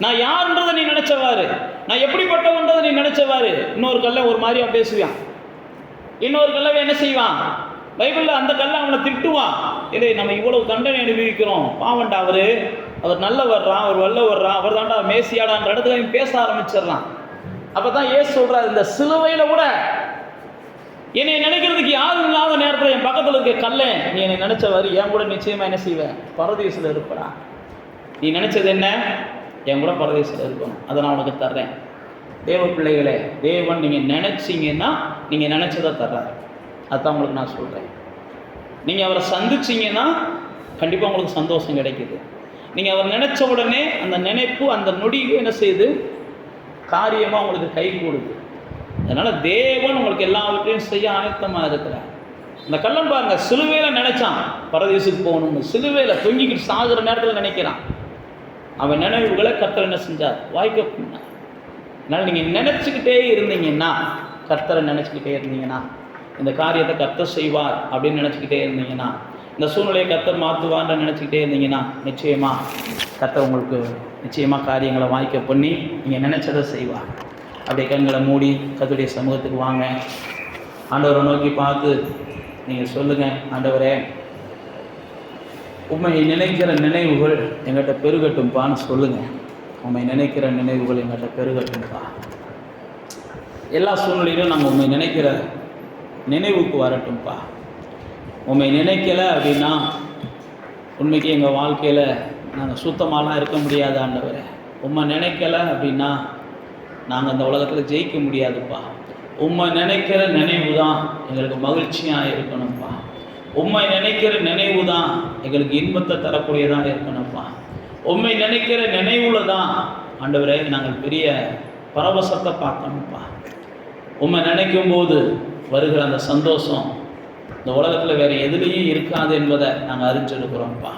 நான் யாருன்றதை நீ நினைச்சவாரு, நான் எப்படிப்பட்டவன்றதை நீ நினைச்சவாரு. இன்னொரு கல்லை ஒரு மாதிரியா பேசுவான், இன்னொரு கல்லவை என்ன செய்வான்? பைபிளில் அந்த கல்லை அவனை திட்டுவான். இல்லை நம்ம இவ்வளவு தண்டனை அனுபவிக்கிறோம், பாவண்டா அவர் நல்ல வர்றான், அவர் வல்ல வர்றான், அவர் தாண்டா மேசியாடான்ற இடத்துல நீ பேச ஆரம்பிச்சிடறான். அப்போ தான் ஏசு சொல்கிறார், இந்த சிலுவையில் கூட என்னை நினைக்கிறதுக்கு யாரும் இல்லாத நேரத்தில் என் பக்கத்தில் இருக்க கல்லை நீ என்னை நினைச்சவாரு, என் கூட நிச்சயமாக என்ன செய்வேன்? பரதேசில் இருப்படா. நீ நினைச்சது என்ன? என் கூட பரதேசில் இருக்கணும், அதை நான் உனக்கு தர்றேன். தேவ பிள்ளைகளே, தேவன் நீங்கள் நினச்சிங்கன்னா நீங்கள் நினச்சதை தர்றாரு. அதுதான் உங்களுக்கு நான் சொல்கிறேன். நீங்கள் அவரை சந்திச்சிங்கன்னா கண்டிப்பாக உங்களுக்கு சந்தோஷம் கிடைக்குது. நீங்கள் அவர் நினச்ச உடனே அந்த நினைப்பு அந்த நொடிக்கு என்ன செய்யுது? காரியமாக உங்களுக்கு கை கூடுது. அதனால் தேவன் உங்களுக்கு எல்லாவற்றையும் செய்ய ஆயத்தமாக இருக்கிறார். இந்த கள்ளன் பாருங்க, சிலுவையில் நினைச்சான் பரதேசுக்கு போகணும்னு, சிலுவையில் தொங்கிக்கிட்டு சாகுற நேரத்தில் நினைக்கிறான். அவன் நினைவுகளை கர்த்தர் என்ன செஞ்சார்? வாய்க்க பண்ணார். அதனால் நீங்கள் நினச்சிக்கிட்டே இருந்தீங்கன்னா, கர்த்தரை நினச்சிக்கிட்டே இருந்தீங்கன்னா, இந்த காரியத்தை கர்த்தர் செய்வார் அப்படின்னு நினச்சிக்கிட்டே இருந்தீங்கன்னா, இந்த சூழ்நிலையை கர்த்தர் மாற்றுவான்னு நினச்சிக்கிட்டே இருந்தீங்கன்னா நிச்சயமாக கர்த்தர் உங்களுக்கு நிச்சயமாக காரியங்களை வாய்க்க பண்ணி நீங்கள் நினச்சதை செய்வார். அப்படியே கண்களை மூடி கர்த்தருடைய சமூகத்துக்கு வாங்க. ஆண்டவரை நோக்கி பார்த்து நீங்கள் சொல்லுங்கள், ஆண்டவரே உம்மை நினைக்கிற நினைவுகள் எங்கிட்ட பெருகட்டும்பான்னு சொல்லுங்கள். உம்மை நினைக்கிற நினைவுகள் எங்கிட்ட பெருகட்டும்பா. எல்லா சூழ்நிலையிலும் நாங்கள் உண்மை நினைக்கிற நினைவுக்கு வரட்டும்ப்பா. உண்மை நினைக்கலை அப்படின்னா உண்மைக்கு எங்கள் வாழ்க்கையில் நாங்கள் சுத்தமாலாம் இருக்க முடியாது ஆண்டவரே. உண்மை நினைக்கலை அப்படின்னா நாங்கள் அந்த உலகத்தில் ஜெயிக்க முடியாதுப்பா. உண்மை நினைக்கிற நினைவு தான் எங்களுக்கு மகிழ்ச்சியாக இருக்கணும்ப்பா. உண்மை நினைக்கிற நினைவு தான் எங்களுக்கு இன்பத்தை தரக்கூடியதாக இருக்கணும்ப்பா. உண்மை நினைக்கிற நினைவுல தான் ஆண்டவரே நாங்கள் பெரிய பரவசத்தை பார்க்கணும்ப்பா. உண்மை நினைக்கும் போது வருகிற அந்த சந்தோஷம் இந்த உலகத்தில் வேறு எதுலேயும் இருக்காது என்பதை நாங்கள் அறிஞ்சிருக்கிறோம்ப்பா.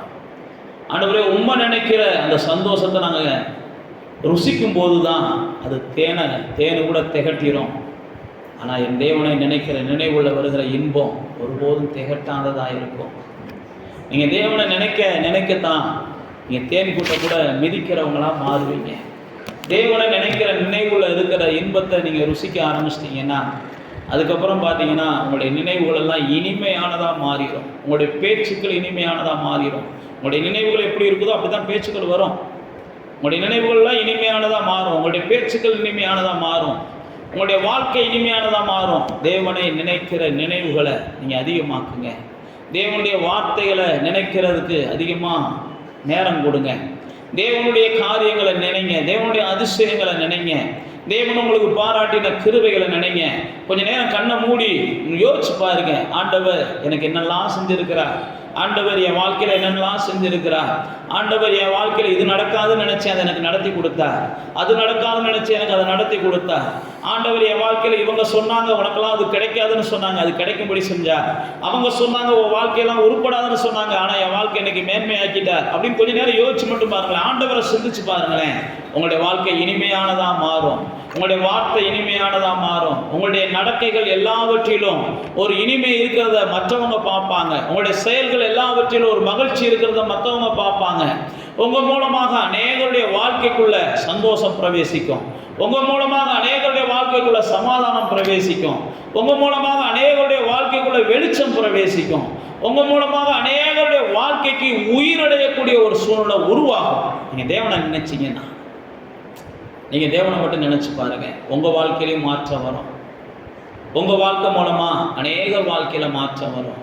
ஆண்டவரே உண்மை நினைக்கிற அந்த சந்தோஷத்தை நாங்கள் ருசிக்கும் போது தான் அது தேனை கூட திகட்டிடும். ஆனால் என் தேவனை நினைக்கிற நினைவுள்ள வருகிற இன்பம் ஒருபோதும் திகட்டாததாக இருக்கும். நீங்கள் தேவனை நினைக்கத்தான் நீங்கள் தேன் கூட்ட கூட மிதிக்கிறவங்களாக மாறுவீங்க. தேவனை நினைக்கிற நினைவுல இருக்கிற இன்பத்தை நீங்கள் ருசிக்க ஆரம்பிச்சிட்டிங்கன்னா அதுக்கப்புறம் பார்த்தீங்கன்னா உங்களுடைய நினைவுகள் எல்லாம் இனிமையானதாக மாறிடும். உங்களுடைய பேச்சுக்கள் இனிமையானதாக மாறிடும். உங்களுடைய நினைவுகள் எப்படி இருக்குதோ அப்படி தான் பேச்சுக்கள் வரும். உங்களுடைய நினைவுகள்லாம் இனிமையானதாக மாறும். உங்களுடைய பேச்சுக்கள் இனிமையானதாக மாறும். உங்களுடைய வாழ்க்கை இனிமையானதாக மாறும். தேவனை நினைக்கிற நினைவுகளை நீங்கள் அதிகமாக்குங்க. தேவனுடைய வார்த்தைகளை நினைக்கிறதுக்கு அதிகமாக நேரம் கொடுங்க. தேவனுடைய காரியங்களை நினைங்க. தேவனுடைய அதிசயங்களை நினைங்க. தேவன் உங்களுக்கு பாராட்டின கிருபைகளை நினைங்க. கொஞ்ச நேரம் கண்ணை மூடி யோசிச்சு பாருங்க, ஆண்டவர் எனக்கு என்னெல்லாம் செஞ்சிருக்கிறார், ஆண்டவர் என் வாழ்க்கையில் என்னென்னலாம் செஞ்சிருக்கிறார், ஆண்டவர் என் வாழ்க்கையில் இது நடக்காதுன்னு நினச்சேன் அதை எனக்கு நடத்தி கொடுத்தார், அது நடக்காதுன்னு நினச்சேன் எனக்கு அதை நடத்தி கொடுத்தார், ஆண்டவர் என் வாழ்க்கையில் இவங்க சொன்னாங்க உனக்கெல்லாம் அது கிடைக்காதுன்னு சொன்னாங்க அது கிடைக்கும்படி செஞ்சார், அவங்க சொன்னாங்க உன் வாழ்க்கையெல்லாம் உருப்படாதுன்னு சொன்னாங்க ஆனால் என் வாழ்க்கை இன்னைக்கு மேன்மையாக்கிட்டார் அப்படின்னு கொஞ்ச நேரம் யோசிச்சு மட்டும் பாருங்களேன். ஆண்டவரை சிந்திச்சு பாருங்களேன். உங்களுடைய வாழ்க்கை இனிமையானதாக மாறும். உங்களுடைய வார்த்தை இனிமையானதாக மாறும். உங்களுடைய நடக்கைகள் எல்லாவற்றிலும் ஒரு இனிமை இருக்கிறத மற்றவங்க பார்ப்பாங்க. உங்களுடைய செயல்கள் எல்லாவற்றிலும் ஒரு மகிழ்ச்சி இருக்கிறத மற்றவங்க பார்ப்பாங்க. உங்கள் மூலமாக அநேகருடைய வாழ்க்கைக்குள்ள சந்தோஷம் பிரவேசிக்கும். உங்கள் மூலமாக அநேகருடைய வாழ்க்கைக்குள்ள சமாதானம் பிரவேசிக்கும். உங்கள் மூலமாக அநேகருடைய வாழ்க்கைக்குள்ள வெளிச்சம் பிரவேசிக்கும். உங்கள் மூலமாக அநேகருடைய வாழ்க்கைக்கு உயிரடையக்கூடிய ஒரு சூழ்நிலை உருவாகும். நீங்கள் தேவனை நினைச்சிங்கன்னா, நீங்கள் தேவனை மட்டும் நினச்சி பாருங்கள், உங்கள் வாழ்க்கையிலையும் மாற்றம் வரும். உங்கள் வாழ்க்கை மூலமாக அநேகர் வாழ்க்கையில் மாற்றம் வரும்.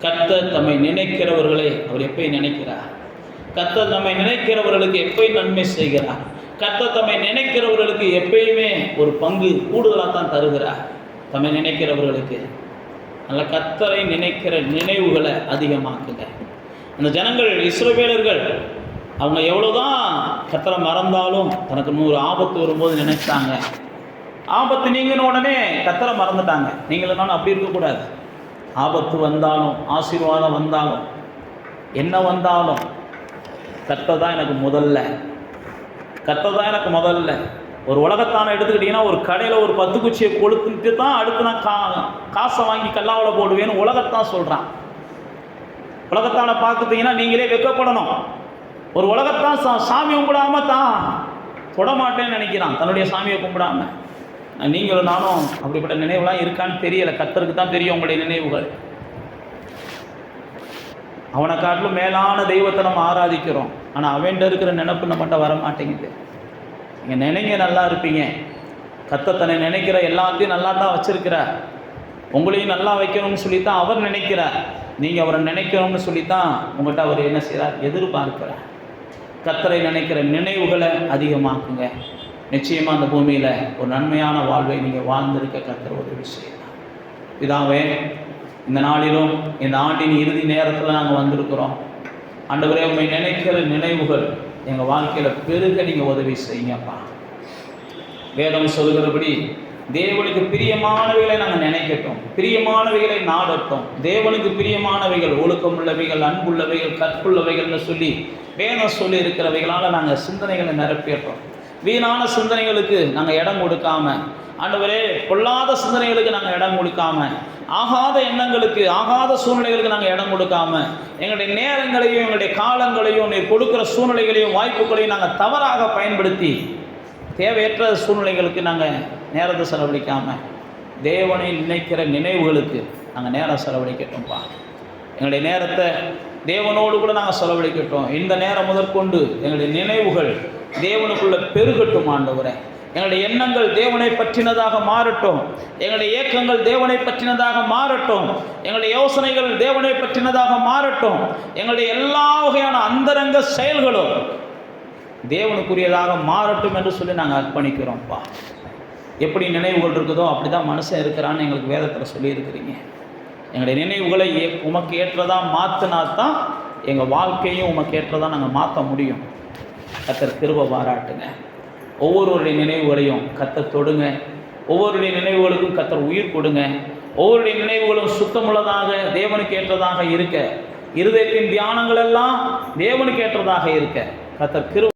கர்த்தர் தம்மை நினைக்கிறவர்களை அவர் எப்பயும் நினைக்கிறார். கர்த்தர் நம்மை நினைக்கிறவர்களுக்கு எப்பயும் நன்மை செய்கிறார். கர்த்தர் தம்மை நினைக்கிறவர்களுக்கு எப்பயுமே ஒரு பங்கு கூடுதலாக தான் தருகிறார். தம்மை நினைக்கிறவர்களுக்கு நல்ல கர்த்தரை நினைக்கிற நினைவுகளை அதிகமாக்குங்க. அந்த ஜனங்கள் இஸ்ரவேலர்கள் அவங்க எவ்வளோதான் கர்த்தரை மறந்தாலும் தனக்கு 100 ஆபத்து வரும்போது நினைச்சாங்க. ஆபத்து நீங்கின உடனே கர்த்தரை மறந்துட்டாங்க. நீங்களும் நானும் அப்படி இருக்கக்கூடாது. ஆபத்து வந்தாலும் ஆசீர்வாதம் வந்தாலும் என்ன வந்தாலும் கர்த்தர் தான் எனக்கு முதல்ல. கர்த்தர் தான் எனக்கு முதல்ல. ஒரு உலகத்தான எடுத்துக்கிட்டிங்கன்னா ஒரு கடையில் ஒரு 10 குச்சியை கொளுத்துட்டு தான் அடுத்து நான் காசை வாங்கி கல்லாவில் போடுவேன்னு உலகத்தான் சொல்கிறான். உலகத்தான பார்த்துட்டிங்கன்னா நீங்களே வெக்கப்படணும். ஒரு உலகத்தான் சாமி கும்பிடாம தான் தொடமாட்டேன்னு நினைக்கிறான், தன்னுடைய சாமியை கும்பிடாம. நீங்களும் நானும் அப்படிப்பட்ட நினைவுலாம் இருக்கான்னு தெரியலை. கர்த்தருக்கு தான் தெரியும் உங்களுடைய நினைவுகள். அவனை காட்டிலும் மேலான தெய்வத்தை நம்ம ஆராதிக்கிறோம். ஆனால் அவன்கிட்ட இருக்கிற நினைப்பு நம்மகிட்ட வர மாட்டேங்குது. நீங்கள் நினைங்க நல்லா இருப்பீங்க. கர்த்தர் தன்னை நினைக்கிற எல்லாத்தையும் நல்லா தான் வச்சிருக்கிறார். உங்களையும் நல்லா வைக்கணும்னு சொல்லித்தான் அவர் நினைக்கிறார். நீங்கள் அவரை நினைக்கணும்னு சொல்லித்தான் உங்கள்கிட்ட அவர் என்ன செய்கிறார், எதிர்பார்க்கிறார். கர்த்தரை நினைக்கிற நினைவுகளை அதிகமாக்குங்க. நிச்சயமாக அந்த பூமியில் ஒரு நன்மையான வாழ்வை நீங்கள் வாழ்ந்திருக்க கர்த்தர் உதவி செய்யலாம். இதாவே இந்த நாளிலும் இந்த ஆண்டின் இறுதி நேரத்தில் நாங்கள் வந்திருக்கிறோம். ஆண்டவரே உம்மை நினைக்கிற நினைவுகள் எங்கள் வாழ்க்கையில் பெருக நீங்கள் உதவி செய்யுங்கப்பா. வேதம் சொல்கிறபடி தேவனுக்கு பிரியமானவைகளை நாங்கள் நினைக்கட்டும், பிரியமானவைகளை நாடட்டும். தேவனுக்கு பிரியமானவைகள் ஒழுக்கமுள்ளவைகள், அன்புள்ளவைகள், கற்புள்ளவைகள்னு சொல்லி வேதம் சொல்லி இருக்கிறவைகளால் நாங்கள் சிந்தனைகளை நிரப்பிட்டோம். வீணான சிந்தனைகளுக்கு நாங்கள் இடம் கொடுக்காம, ஆண்டவரே பொல்லாத சிந்தனைகளுக்கு நாங்கள் இடம் கொடுக்காம, ஆகாத எண்ணங்களுக்கு, ஆகாத சூழ்நிலைகளுக்கு நாங்கள் இடம் கொடுக்காம, எங்களுடைய நேரங்களையும் எங்களுடைய காலங்களையும் நீர் கொடுக்குற சூழ்நிலைகளையும் வாய்ப்புகளையும் நாங்கள் தவறாக பயன்படுத்தி தேவையற்ற சூழ்நிலைகளுக்கு நாங்கள் நேரத்தை செலவழிக்காமல் தேவனை நினைக்கிற நினைவுகளுக்கு நாங்கள் நேரம் செலவழிக்கட்டும்ப்பா. எங்களுடைய நேரத்தை தேவனோடு கூட நாங்கள் செலவழிக்கட்டும். இந்த நேரம் முதற்கொண்டு எங்களுடைய நினைவுகள் தேவனுக்குள்ள பெருகட்டும் ஆண்டவரே. எங்களுடைய எண்ணங்கள் தேவனை பற்றினதாக மாறட்டும். எங்களுடைய ஏக்கங்கள் தேவனை பற்றினதாக மாறட்டும். எங்களுடைய யோசனைகள் தேவனை பற்றினதாக மாறட்டும். எங்களுடைய எல்லா வகையான அந்தரங்க செயல்களும் தேவனுக்குரியதாக மாறட்டும் என்று சொல்லி நாங்கள் அர்ப்பணிக்கிறோம்ப்பா. எப்படி நினைவுகள் இருக்குதோ அப்படி தான் மனுஷன் இருக்கிறான்னு எங்களுக்கு வேதத்தில் சொல்லியிருக்கிறீங்க. எங்களுடைய நினைவுகளை உமக்கு ஏற்றதாக மாற்றினா தான் எங்கள் வாழ்க்கையும் உமக்கு ஏற்றதாக நாங்கள் மாற்ற முடியும். கர்த்தர் கிருபை பாராட்டுங்க. ஒவ்வொருவருடைய நினைவுகளையும் கர்த்தர் தொடுங்க. ஒவ்வொருடைய நினைவுகளுக்கும் கர்த்தர் உயிர் கொடுங்க. ஒவ்வொருடைய நினைவுகளும் சுத்தமுள்ளதாக தேவனுக்கு ஏற்றதாக இருக்க, இருதயத்தின் தியானங்கள் எல்லாம் தேவனுக்கு ஏற்றதாக இருக்க கர்த்தர் கிருபை